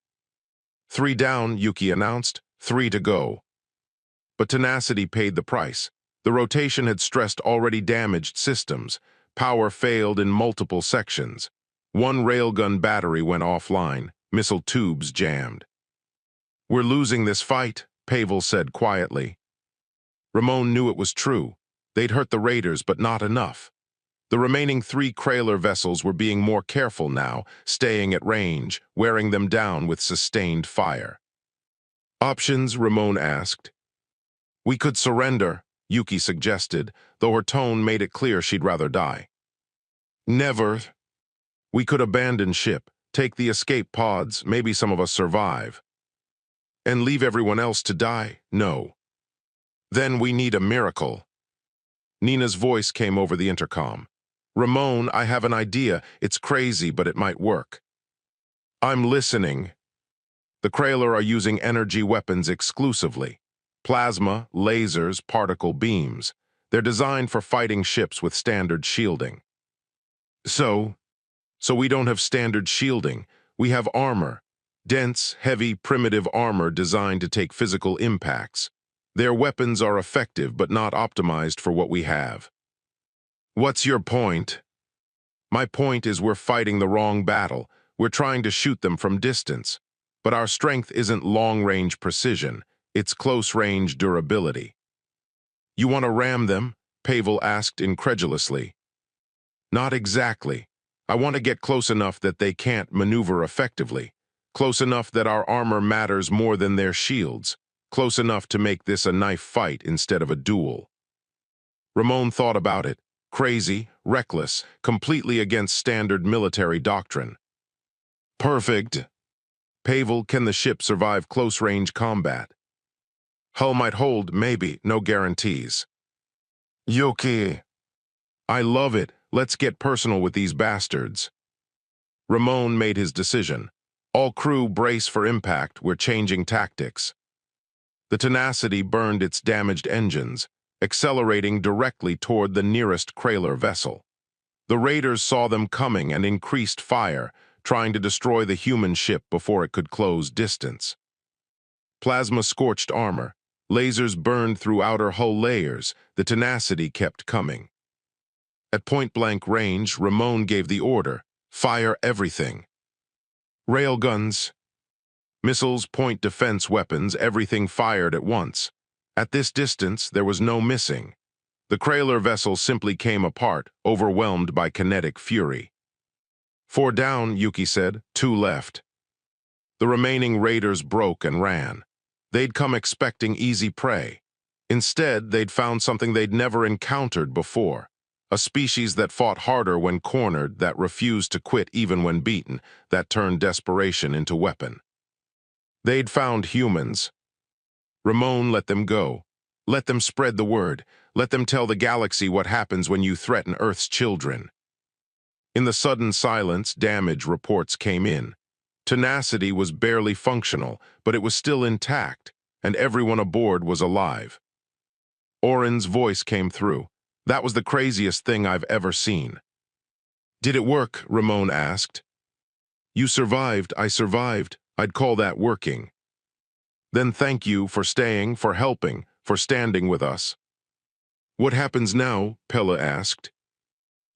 3 down, Yuki announced. 3 to go. But Tenacity paid the price. The rotation had stressed already damaged systems. Power failed in multiple sections. One railgun battery went offline. Missile tubes jammed. We're losing this fight, Pavel said quietly. Ramon knew it was true. They'd hurt the raiders, but not enough. The remaining 3 Kraler vessels were being more careful now, staying at range, wearing them down with sustained fire. Options, Ramon asked. We could surrender, Yuki suggested, though her tone made it clear she'd rather die. Never. We could abandon ship, take the escape pods, maybe some of us survive. And leave everyone else to die? No. Then we need a miracle. Nina's voice came over the intercom. Ramon, I have an idea. It's crazy, but it might work. I'm listening. The Kraler are using energy weapons exclusively. Plasma, lasers, particle beams. They're designed for fighting ships with standard shielding. So we don't have standard shielding. We have armor. Dense, heavy, primitive armor designed to take physical impacts. Their weapons are effective but not optimized for what we have. What's your point? My point is we're fighting the wrong battle. We're trying to shoot them from distance. But our strength isn't long-range precision. It's close-range durability. You want to ram them? Pavel asked incredulously. Not exactly. I want to get close enough that they can't maneuver effectively. Close enough that our armor matters more than their shields. Close enough to make this a knife fight instead of a duel. Ramon thought about it. Crazy, reckless, completely against standard military doctrine. Perfect. Pavel, can the ship survive close-range combat? Hull might hold, maybe, no guarantees. Yuki. I love it. Let's get personal with these bastards. Ramon made his decision. All crew brace for impact. We're changing tactics. The Tenacity burned its damaged engines, accelerating directly toward the nearest Kraler vessel. The raiders saw them coming and increased fire, trying to destroy the human ship before it could close distance. Plasma scorched armor. Lasers burned through outer hull layers. The Tenacity kept coming. At point-blank range, Ramon gave the order, fire everything. Railguns, missiles, point defense weapons, everything fired at once. At this distance, there was no missing. The Krayler vessel simply came apart, overwhelmed by kinetic fury. 4 down, Yuki said, 2 left. The remaining raiders broke and ran. They'd come expecting easy prey. Instead, they'd found something they'd never encountered before. A species that fought harder when cornered, that refused to quit even when beaten, that turned desperation into weapon. They'd found humans. Ramon let them go. Let them spread the word. Let them tell the galaxy what happens when you threaten Earth's children. In the sudden silence, damage reports came in. Tenacity was barely functional, but it was still intact, and everyone aboard was alive. Oren's voice came through. That was the craziest thing I've ever seen. Did it work? Ramon asked. You survived, I survived. I'd call that working. Then thank you for staying, for helping, for standing with us. What happens now? Pella asked.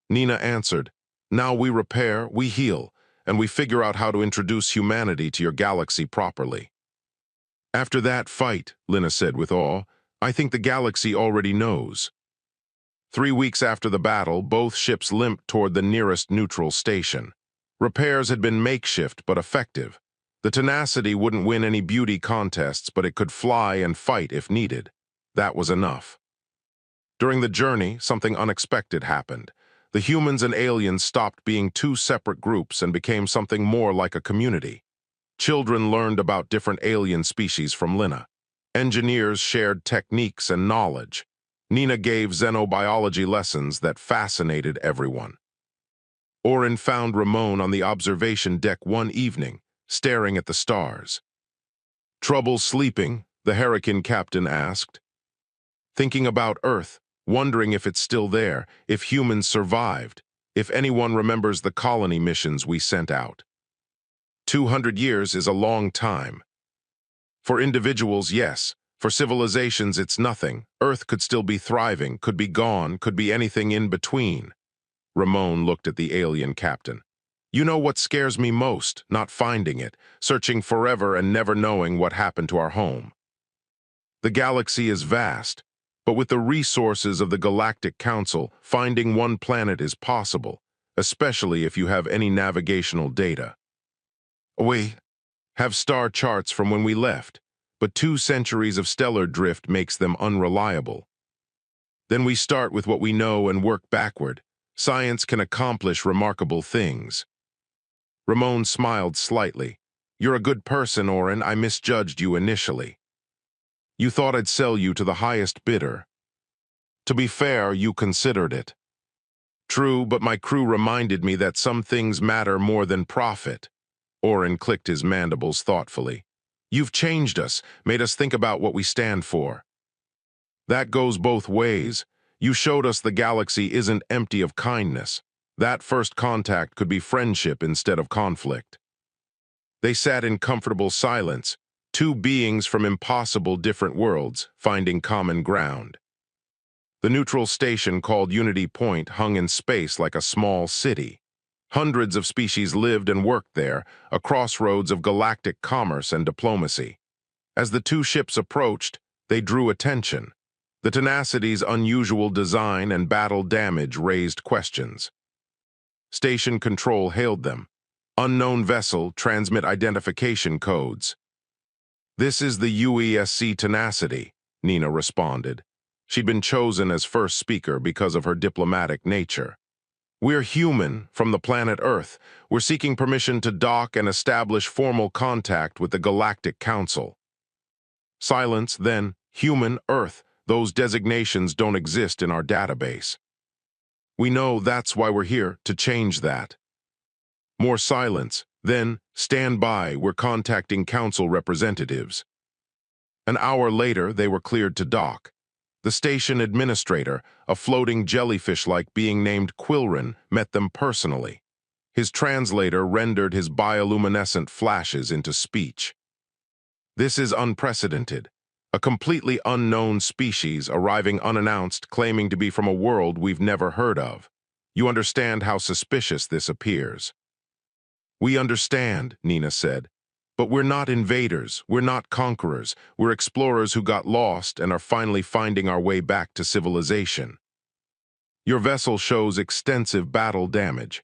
Nina answered. Now we repair, we heal, and we figure out how to introduce humanity to your galaxy properly. After that fight, Lina said with awe, I think the galaxy already knows. 3 weeks after the battle, both ships limped toward the nearest neutral station. Repairs had been makeshift but effective. The Tenacity wouldn't win any beauty contests, but it could fly and fight if needed. That was enough. During the journey, something unexpected happened. The humans and aliens stopped being 2 separate groups and became something more like a community. Children learned about different alien species from Lina. Engineers shared techniques and knowledge. Nina gave xenobiology lessons that fascinated everyone. Oren found Ramon on the observation deck one evening, staring at the stars. Trouble sleeping? The Hurricane captain asked. Thinking about Earth, wondering if it's still there, if humans survived, if anyone remembers the colony missions we sent out. 200 years is a long time. For individuals, yes. For civilizations, it's nothing. Earth could still be thriving, could be gone, could be anything in between. Ramon looked at the alien captain. You know what scares me most? Not finding it, searching forever and never knowing what happened to our home. The galaxy is vast, but with the resources of the Galactic Council, finding one planet is possible, especially if you have any navigational data. We have star charts from when we left, but 2 centuries of stellar drift makes them unreliable. Then we start with what we know and work backward. Science can accomplish remarkable things. Ramon smiled slightly. You're a good person, Oren. I misjudged you initially. You thought I'd sell you to the highest bidder. To be fair, you considered it. True, but my crew reminded me that some things matter more than profit. Oren clicked his mandibles thoughtfully. You've changed us, made us think about what we stand for. That goes both ways. You showed us the galaxy isn't empty of kindness. That first contact could be friendship instead of conflict. They sat in comfortable silence, 2 beings from impossible different worlds, finding common ground. The neutral station called Unity Point hung in space like a small city. Hundreds of species lived and worked there, a crossroads of galactic commerce and diplomacy. As the 2 ships approached, they drew attention. The Tenacity's unusual design and battle damage raised questions. Station control hailed them. Unknown vessel, transmit identification codes. This is the UESC Tenacity, Nina responded. She'd been chosen as first speaker because of her diplomatic nature. We're human, from the planet Earth. We're seeking permission to dock and establish formal contact with the Galactic Council. Silence, then, human, Earth. Those designations don't exist in our database. We know that's why we're here, to change that. More silence, then, stand by, we're contacting council representatives. An hour later, they were cleared to dock. The station administrator, a floating jellyfish-like being named Quilren, met them personally. His translator rendered his bioluminescent flashes into speech. This is unprecedented. A completely unknown species arriving unannounced, claiming to be from a world we've never heard of. You understand how suspicious this appears. We understand, Nina said. But we're not invaders, we're not conquerors, we're explorers who got lost and are finally finding our way back to civilization. Your vessel shows extensive battle damage.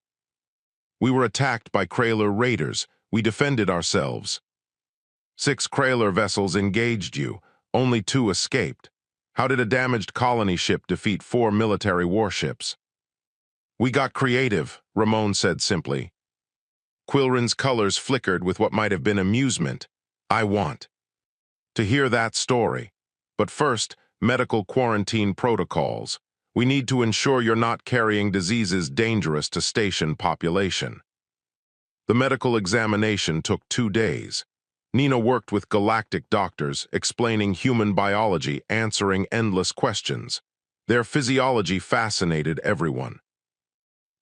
We were attacked by Kraler raiders. We defended ourselves. 6 Kraler vessels engaged you. Only 2 escaped. How did a damaged colony ship defeat 4 military warships? We got creative, Ramon said simply. Quilren's colors flickered with what might have been amusement. I want to hear that story. But first, medical quarantine protocols. We need to ensure you're not carrying diseases dangerous to station population. The medical examination took 2 days. Nina worked with galactic doctors, explaining human biology, answering endless questions. Their physiology fascinated everyone.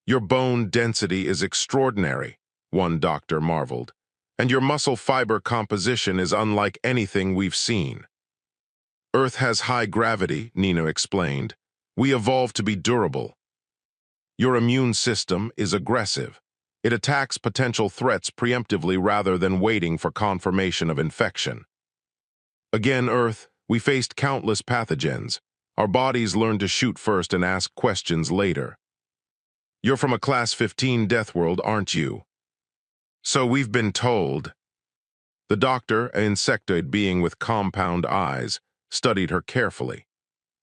Your bone density is extraordinary, one doctor marveled, and your muscle fiber composition is unlike anything we've seen. Earth has high gravity, Nina explained. We evolved to be durable. Your immune system is aggressive. It attacks potential threats preemptively rather than waiting for confirmation of infection. Again, Earth, we faced countless pathogens. Our bodies learned to shoot first and ask questions later. You're from a Class 15 death world, aren't you? So we've been told. The doctor, an insectoid being with compound eyes, studied her carefully.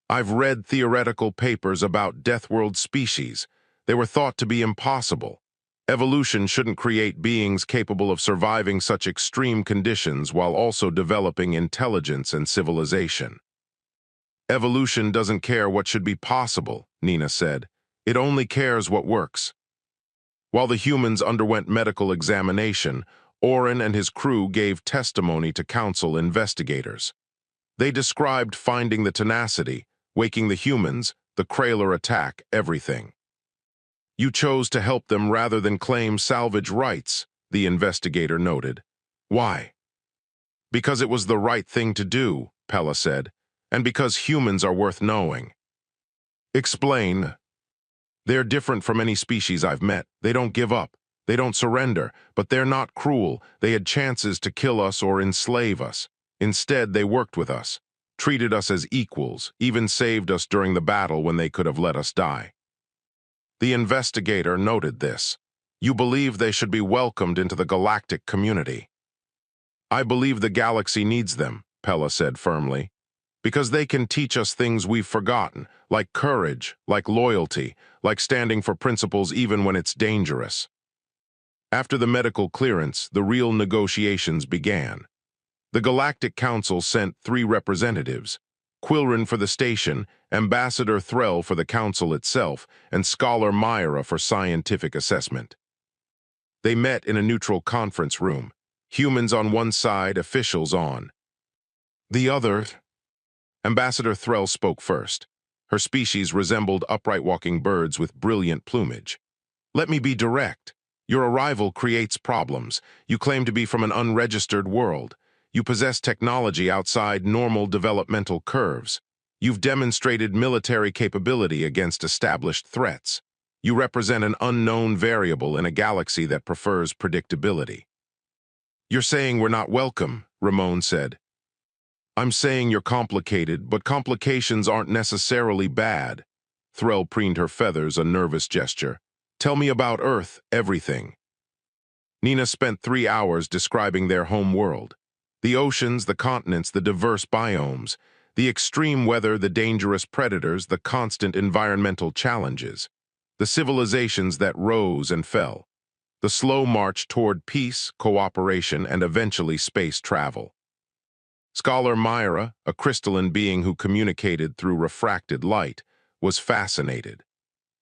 I've read theoretical papers about death world species. They were thought to be impossible. Evolution shouldn't create beings capable of surviving such extreme conditions while also developing intelligence and civilization. Evolution doesn't care what should be possible, Nina said. It only cares what works. While the humans underwent medical examination, Oren and his crew gave testimony to council investigators. They described finding the tenacity, waking the humans, the Kraler attack, everything. You chose to help them rather than claim salvage rights, the investigator noted. Why? Because it was the right thing to do, Pella said, and because humans are worth knowing. Explain. They're different from any species I've met. They don't give up. They don't surrender, but they're not cruel. They had chances to kill us or enslave us. Instead, they worked with us, treated us as equals, even saved us during the battle when they could have let us die. The investigator noted this. You believe they should be welcomed into the galactic community. I believe the galaxy needs them, Pella said firmly, because they can teach us things we've forgotten, like courage, like loyalty, like standing for principles even when it's dangerous. After the medical clearance, the real negotiations began. The Galactic Council sent 3 representatives, Quilren for the station, Ambassador Threll for the council itself, and Scholar Myra for scientific assessment. They met in a neutral conference room, humans on one side, officials on the other. Ambassador Threll spoke first. Her species resembled upright walking birds with brilliant plumage. Let me be direct. Your arrival creates problems. You claim to be from an unregistered world. You possess technology outside normal developmental curves. You've demonstrated military capability against established threats. You represent an unknown variable in a galaxy that prefers predictability. You're saying we're not welcome, Ramon said. I'm saying you're complicated, but complications aren't necessarily bad. Threll preened her feathers, a nervous gesture. Tell me about Earth, everything. Nina spent 3 hours describing their home world. The oceans, the continents, the diverse biomes, the extreme weather, the dangerous predators, the constant environmental challenges, the civilizations that rose and fell, the slow march toward peace, cooperation, and eventually space travel. Scholar Myra, a crystalline being who communicated through refracted light, was fascinated.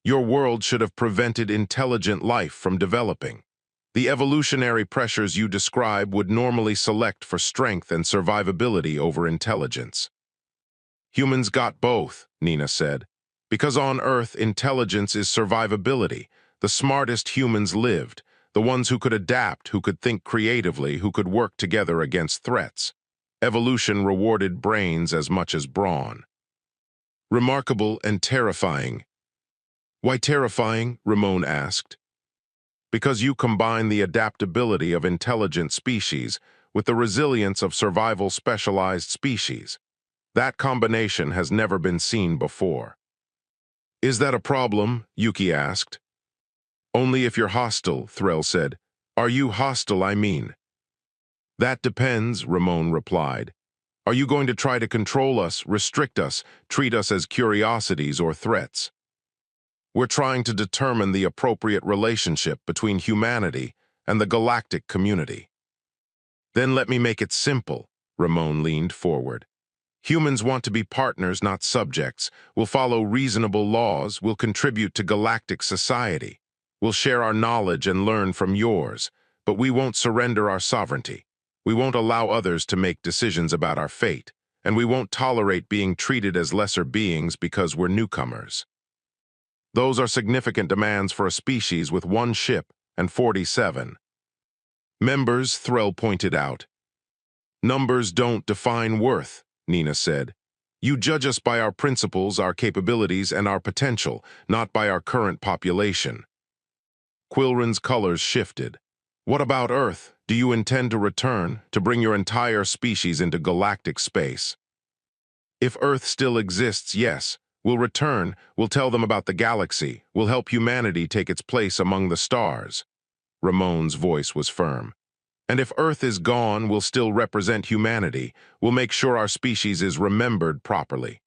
Your world should have prevented intelligent life from developing. The evolutionary pressures you describe would normally select for strength and survivability over intelligence. Humans got both, Nina said. Because on Earth, intelligence is survivability. The smartest humans lived, the ones who could adapt, who could think creatively, who could work together against threats. Evolution rewarded brains as much as brawn. Remarkable and terrifying. Why terrifying? Ramon asked. Because you combine the adaptability of intelligent species with the resilience of survival specialized species. That combination has never been seen before. Is that a problem? Yuki asked. Only if you're hostile, Threll said. Are you hostile, I mean? That depends, Ramon replied. Are you going to try to control us, restrict us, treat us as curiosities or threats? We're trying to determine the appropriate relationship between humanity and the galactic community. Then let me make it simple, Ramon leaned forward. Humans want to be partners, not subjects. We'll follow reasonable laws. We'll contribute to galactic society. We'll share our knowledge and learn from yours, but we won't surrender our sovereignty. We won't allow others to make decisions about our fate, and we won't tolerate being treated as lesser beings because we're newcomers. Those are significant demands for a species with 1 ship and 47 members, Threll pointed out. Numbers don't define worth, Nina said. You judge us by our principles, our capabilities, and our potential, not by our current population. Quilren's colors shifted. What about Earth? Do you intend to return, to bring your entire species into galactic space? If Earth still exists, yes. We'll return, we'll tell them about the galaxy, we'll help humanity take its place among the stars. Ramon's voice was firm. And if Earth is gone, we'll still represent humanity. We'll make sure our species is remembered properly.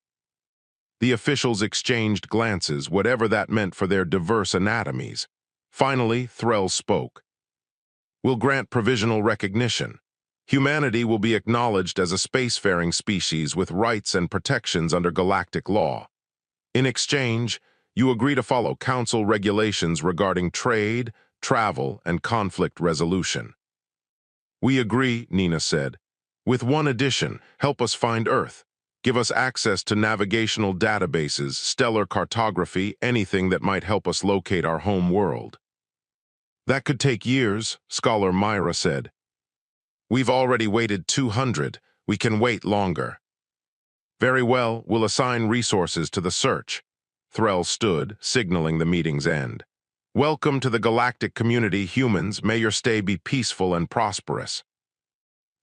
The officials exchanged glances, whatever that meant for their diverse anatomies. Finally, Threll spoke. We'll grant provisional recognition. Humanity will be acknowledged as a spacefaring species with rights and protections under galactic law. In exchange, you agree to follow Council regulations regarding trade, travel, and conflict resolution. We agree, Nina said. With one addition, help us find Earth. Give us access to navigational databases, stellar cartography, anything that might help us locate our home world. That could take years, Scholar Myra said. We've already waited 200. We can wait longer. Very well, we'll assign resources to the search. Threll stood, signaling the meeting's end. Welcome to the galactic community, humans. May your stay be peaceful and prosperous.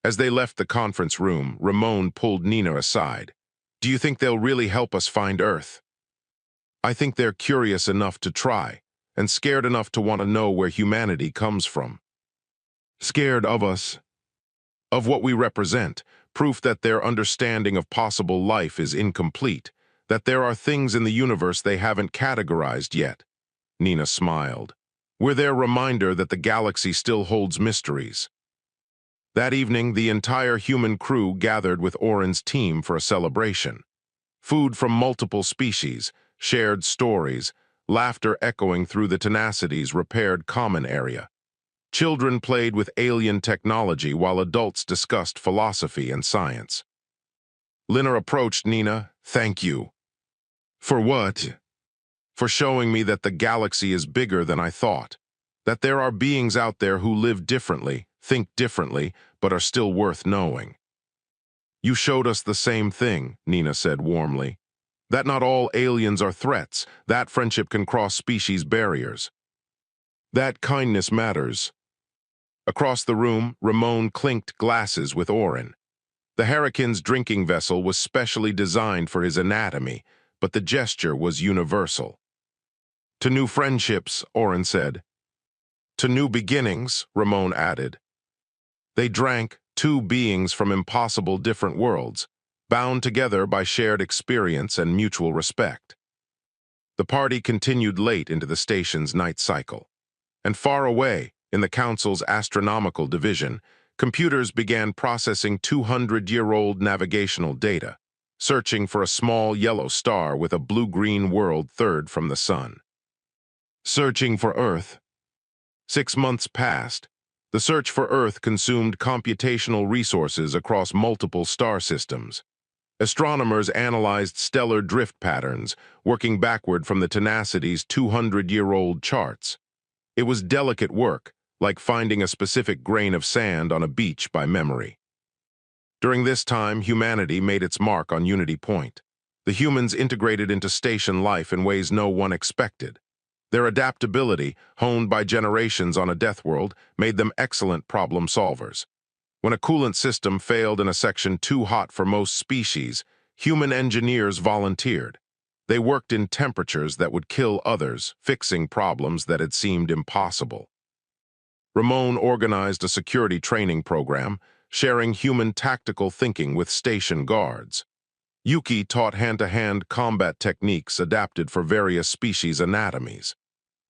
As they left the conference room, Ramon pulled Nina aside. Do you think they'll really help us find Earth? I think they're curious enough to try, and scared enough to want to know where humanity comes from. Scared of us, of what we represent, proof that their understanding of possible life is incomplete, that there are things in the universe they haven't categorized yet. Nina smiled. We're their reminder that the galaxy still holds mysteries. That evening, the entire human crew gathered with Oren's team for a celebration. Food from multiple species, shared stories, laughter echoing through the Tenacity's repaired common area. Children played with alien technology while adults discussed philosophy and science. Lina approached Nina. Thank you. For what? For showing me that the galaxy is bigger than I thought. That there are beings out there who live differently, think differently, but are still worth knowing. You showed us the same thing, Nina said warmly. That not all aliens are threats, that friendship can cross species barriers. That kindness matters. Across the room, Ramon clinked glasses with Oren. The Hurricane's drinking vessel was specially designed for his anatomy, but the gesture was universal. To new friendships, Oren said. To new beginnings, Ramon added. They drank, two beings from impossible different worlds, bound together by shared experience and mutual respect. The party continued late into the station's night cycle. And far away, in the Council's astronomical division, computers began processing 200-year-old navigational data, searching for a small yellow star with a blue-green world third from the sun. Searching for Earth. 6 months passed. The search for Earth consumed computational resources across multiple star systems. Astronomers analyzed stellar drift patterns, working backward from the Tenacity's 200-year-old charts. It was delicate work, like finding a specific grain of sand on a beach by memory. During this time, humanity made its mark on Unity Point. The humans integrated into station life in ways no one expected. Their adaptability, honed by generations on a death world, made them excellent problem solvers. When a coolant system failed in a section too hot for most species, human engineers volunteered. They worked in temperatures that would kill others, fixing problems that had seemed impossible. Ramon organized a security training program, sharing human tactical thinking with station guards. Yuki taught hand-to-hand combat techniques adapted for various species' anatomies.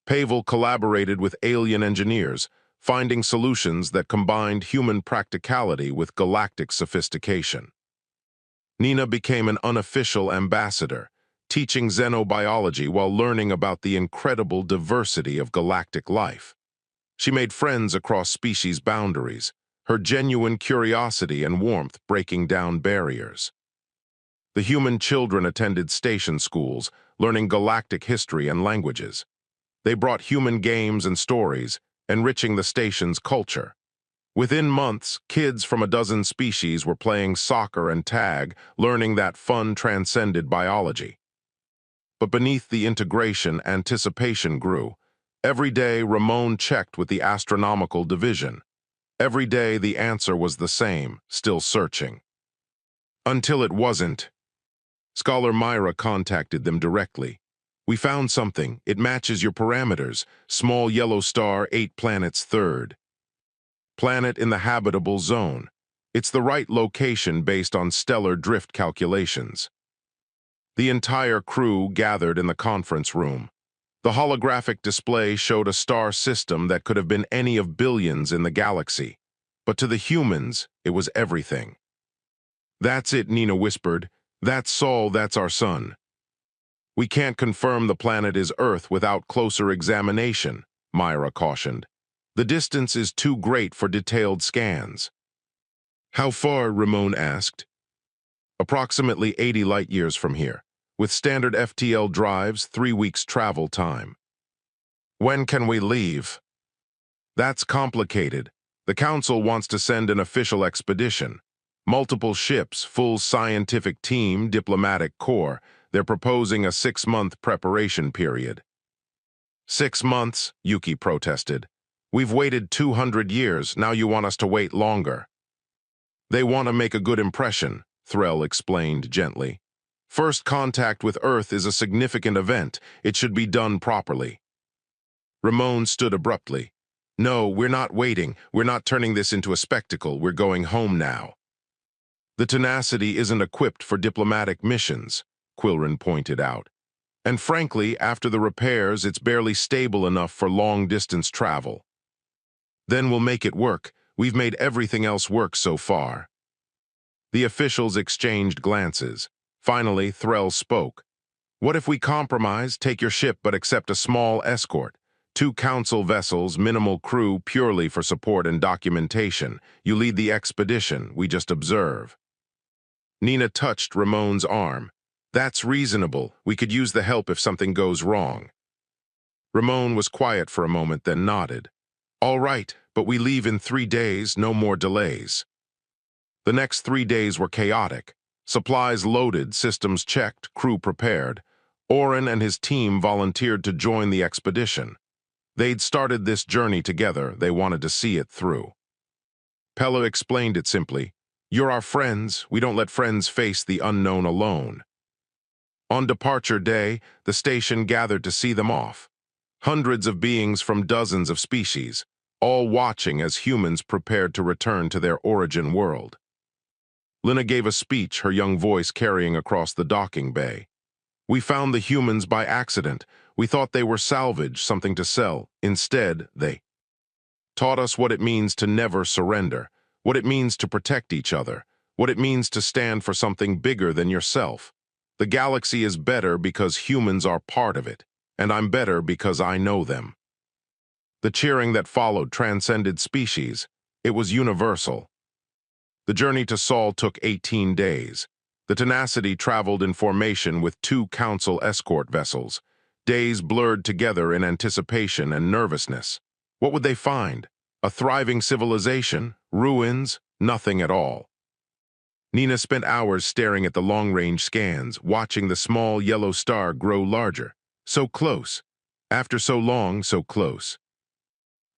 Pavel collaborated with alien engineers, finding solutions that combined human practicality with galactic sophistication. Nina became an unofficial ambassador, teaching xenobiology while learning about the incredible diversity of galactic life. She made friends across species boundaries, her genuine curiosity and warmth breaking down barriers. The human children attended station schools, learning galactic history and languages. They brought human games and stories, enriching the station's culture. Within months, kids from a dozen species were playing soccer and tag, learning that fun transcended biology. But beneath the integration, anticipation grew. Every day, Ramon checked with the astronomical division. Every day, the answer was the same, still searching. Until it wasn't. Scholar Myra contacted them directly. We found something. It matches your parameters. Small yellow star, 8 planets third. Planet in the habitable zone. It's the right location based on stellar drift calculations. The entire crew gathered in the conference room. The holographic display showed a star system that could have been any of billions in the galaxy. But to the humans, it was everything. That's it, Nina whispered. That's Sol, that's our sun. We can't confirm the planet is Earth without closer examination, Myra cautioned. The distance is too great for detailed scans. How far, Ramon asked. Approximately 80 light-years from here. With standard FTL drives, 3 weeks travel time. When can we leave? That's complicated. The Council wants to send an official expedition. Multiple ships, full scientific team, diplomatic corps. They're proposing a 6-month preparation period. 6 months, Yuki protested. We've waited 200 years, now you want us to wait longer. They want to make a good impression, Threll explained gently. First contact with Earth is a significant event. It should be done properly. Ramon stood abruptly. No, we're not waiting. We're not turning this into a spectacle. We're going home now. The Tenacity isn't equipped for diplomatic missions, Quilrin pointed out. And frankly, after the repairs, it's barely stable enough for long-distance travel. Then we'll make it work. We've made everything else work so far. The officials exchanged glances. Finally, Threll spoke. What if we compromise, take your ship but accept a small escort? 2 council vessels, minimal crew, purely for support and documentation. You lead the expedition, we just observe. Nina touched Ramon's arm. That's reasonable. We could use the help if something goes wrong. Ramon was quiet for a moment, then nodded. All right, but we leave in 3 days, no more delays. The next 3 days were chaotic. Supplies loaded, systems checked, crew prepared. Oren and his team volunteered to join the expedition. They'd started this journey together. They wanted to see it through. Pella explained it simply. You're our friends. We don't let friends face the unknown alone. On departure day, the station gathered to see them off. Hundreds of beings from dozens of species, all watching as humans prepared to return to their origin world. Lina gave a speech, her young voice carrying across the docking bay. We found the humans by accident. We thought they were salvage, something to sell. Instead, they taught us what it means to never surrender, what it means to protect each other, what it means to stand for something bigger than yourself. The galaxy is better because humans are part of it, and I'm better because I know them. The cheering that followed transcended species. It was universal. The journey to Sol took 18 days. The Tenacity traveled in formation with 2 council escort vessels. Days blurred together in anticipation and nervousness. What would they find? A thriving civilization? Ruins? Nothing at all. Nina spent hours staring at the long-range scans, watching the small yellow star grow larger. So close. After so long, so close.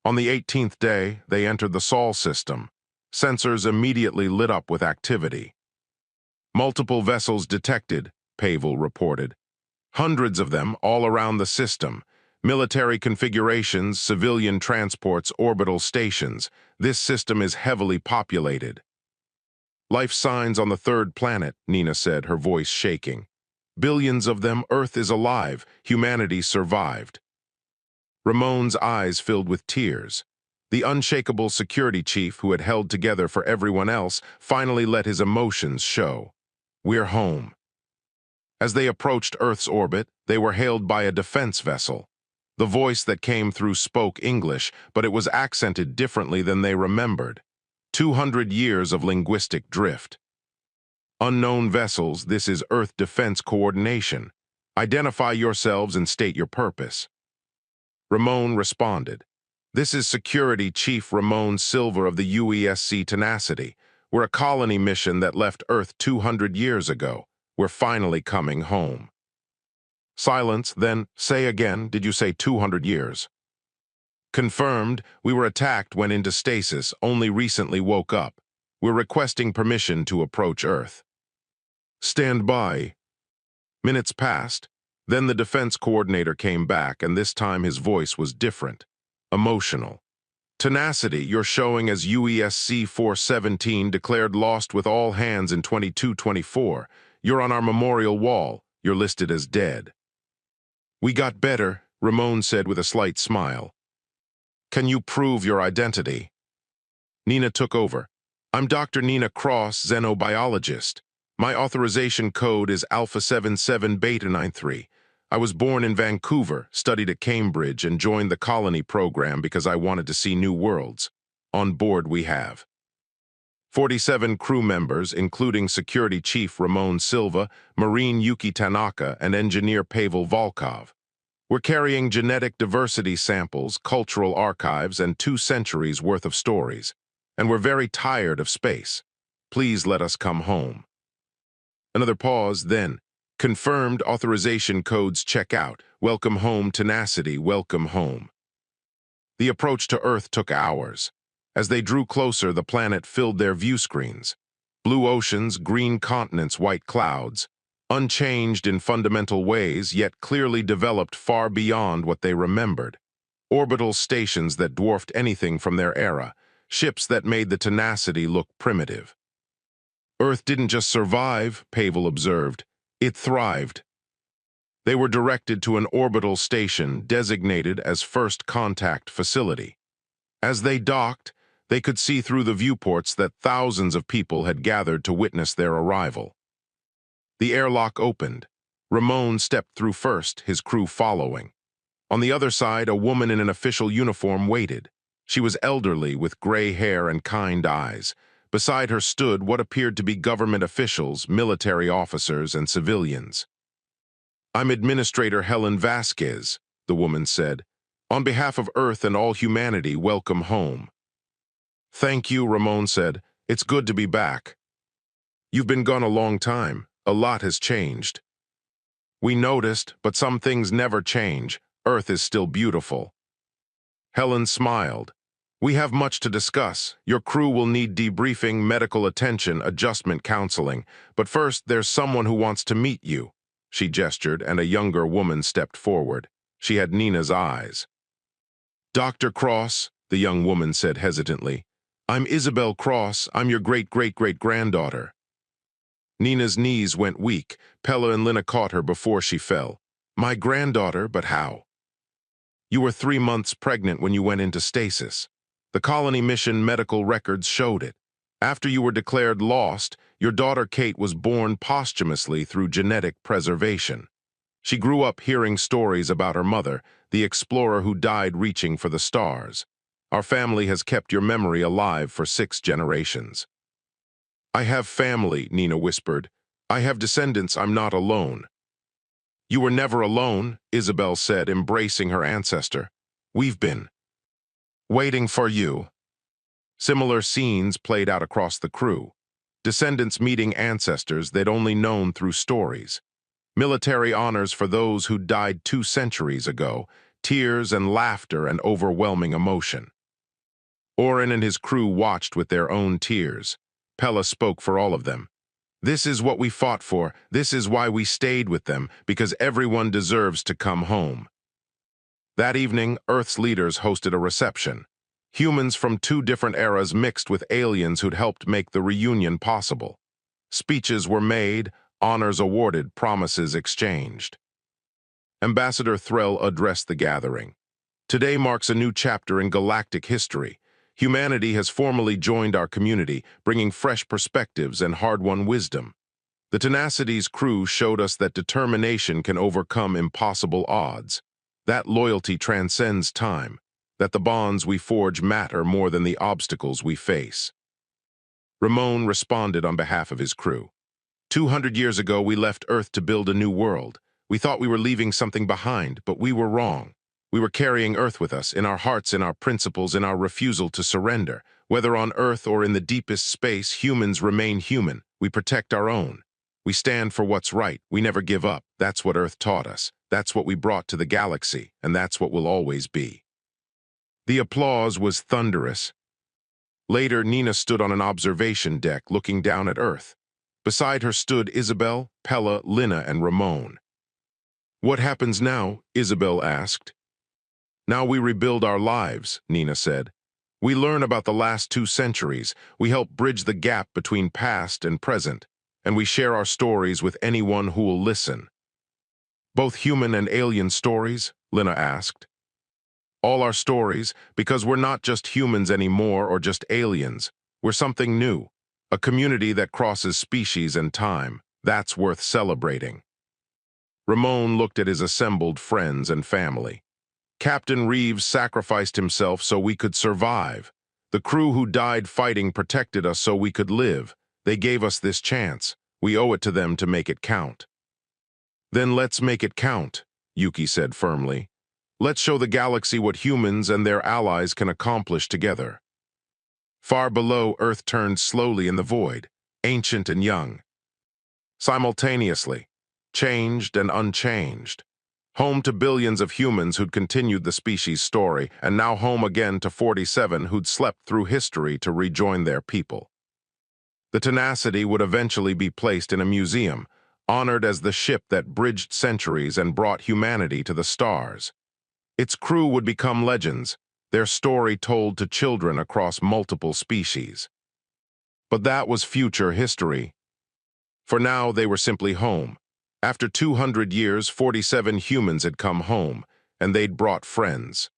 On the 18th day, they entered the Sol system. Sensors immediately lit up with activity. Multiple vessels detected, Pavel reported. Hundreds of them all around the system. Military configurations, civilian transports, orbital stations. This system is heavily populated. Life signs on the third planet, Nina said, her voice shaking. Billions of them, Earth is alive, humanity survived. Ramon's eyes filled with tears. The unshakable security chief who had held together for everyone else finally let his emotions show. We're home. As they approached Earth's orbit, they were hailed by a defense vessel. The voice that came through spoke English, but it was accented differently than they remembered. 200 years of linguistic drift. Unknown vessels, this is Earth Defense Coordination. Identify yourselves and state your purpose. Ramon responded. This is Security Chief Ramon Silva of the UESC Tenacity. We're a colony mission that left Earth 200 years ago. We're finally coming home. Silence, then, say again, did you say 200 years? Confirmed, we were attacked, went into stasis, only recently woke up. We're requesting permission to approach Earth. Stand by. Minutes passed. Then the defense coordinator came back, and this time his voice was different. Emotional. Tenacity, you're showing as UESC 417 declared lost with all hands in 2224. You're on our memorial wall. You're listed as dead. We got better, Ramon said with a slight smile. Can you prove your identity? Nina took over. I'm Dr. Nina Cross, xenobiologist. My authorization code is Alpha 77 Beta 93. I was born in Vancouver, studied at Cambridge, and joined the colony program because I wanted to see new worlds. On board we have 47 crew members, including Security Chief Ramon Silva, Marine Yuki Tanaka, and Engineer Pavel Volkov. We're carrying genetic diversity samples, cultural archives, and 2 centuries worth of stories. And we're very tired of space. Please let us come home. Another pause, then. Confirmed authorization codes check out. Welcome home, Tenacity, welcome home. The approach to Earth took hours. As they drew closer, the planet filled their view screens. Blue oceans, green continents, white clouds. Unchanged in fundamental ways, yet clearly developed far beyond what they remembered. Orbital stations that dwarfed anything from their era. Ships that made the Tenacity look primitive. Earth didn't just survive, Pavel observed. It thrived. They were directed to an orbital station designated as First Contact Facility. As they docked, they could see through the viewports that thousands of people had gathered to witness their arrival. The airlock opened. Ramon stepped through first, his crew following. On the other side, a woman in an official uniform waited. She was elderly, with gray hair and kind eyes. Beside her stood what appeared to be government officials, military officers, and civilians. I'm Administrator Helen Vasquez, the woman said. On behalf of Earth and all humanity, welcome home. Thank you, Ramon said. It's good to be back. You've been gone a long time. A lot has changed. We noticed, but some things never change. Earth is still beautiful. Helen smiled. We have much to discuss. Your crew will need debriefing, medical attention, adjustment counseling. But first, there's someone who wants to meet you. She gestured, and a younger woman stepped forward. She had Nina's eyes. Dr. Cross, the young woman said hesitantly. I'm Isabel Cross. I'm your great-great-great-granddaughter. Nina's knees went weak. Pella and Lina caught her before she fell. My granddaughter, but how? You were 3 months pregnant when you went into stasis. The colony mission medical records showed it. After you were declared lost, your daughter Kate was born posthumously through genetic preservation. She grew up hearing stories about her mother, the explorer who died reaching for the stars. Our family has kept your memory alive for 6 generations. I have family, Nina whispered. I have descendants, I'm not alone. You were never alone, Isabel said, embracing her ancestor. We've been waiting for you. Similar scenes played out across the crew. Descendants meeting ancestors they'd only known through stories. Military honors for those who died 2 centuries ago, tears and laughter and overwhelming emotion. Oren and his crew watched with their own tears. Pella spoke for all of them. This is what we fought for. This is why we stayed with them, because everyone deserves to come home. That evening, Earth's leaders hosted a reception. Humans from two different eras mixed with aliens who'd helped make the reunion possible. Speeches were made, honors awarded, promises exchanged. Ambassador Threll addressed the gathering. Today marks a new chapter in galactic history. Humanity has formally joined our community, bringing fresh perspectives and hard-won wisdom. The Tenacity's crew showed us that determination can overcome impossible odds, that loyalty transcends time, that the bonds we forge matter more than the obstacles we face. Ramon responded on behalf of his crew. 200 years ago, we left Earth to build a new world. We thought we were leaving something behind, but we were wrong. We were carrying Earth with us, in our hearts, in our principles, in our refusal to surrender. Whether on Earth or in the deepest space, humans remain human. We protect our own. We stand for what's right. We never give up. That's what Earth taught us. That's what we brought to the galaxy, and that's what we'll always be. The applause was thunderous. Later, Nina stood on an observation deck looking down at Earth. Beside her stood Isabel, Pella, Lina, and Ramon. "What happens now?" Isabel asked. "Now we rebuild our lives," Nina said. "We learn about the last 2 centuries. We help bridge the gap between past and present, and we share our stories with anyone who will listen." "Both human and alien stories?" Lina asked. "All our stories, because we're not just humans anymore or just aliens. We're something new, a community that crosses species and time. That's worth celebrating." Ramon looked at his assembled friends and family. "Captain Reeves sacrificed himself so we could survive. The crew who died fighting protected us so we could live. They gave us this chance. We owe it to them to make it count." "Then let's make it count," Yuki said firmly. "Let's show the galaxy what humans and their allies can accomplish together." Far below, Earth turned slowly in the void, ancient and young. Simultaneously, changed and unchanged. Home to billions of humans who'd continued the species' story, and now home again to 47 who'd slept through history to rejoin their people. The Tenacity would eventually be placed in a museum, honored as the ship that bridged centuries and brought humanity to the stars. Its crew would become legends, their story told to children across multiple species. But that was future history. For now, they were simply home. After 200 years, 47 humans had come home, and they'd brought friends.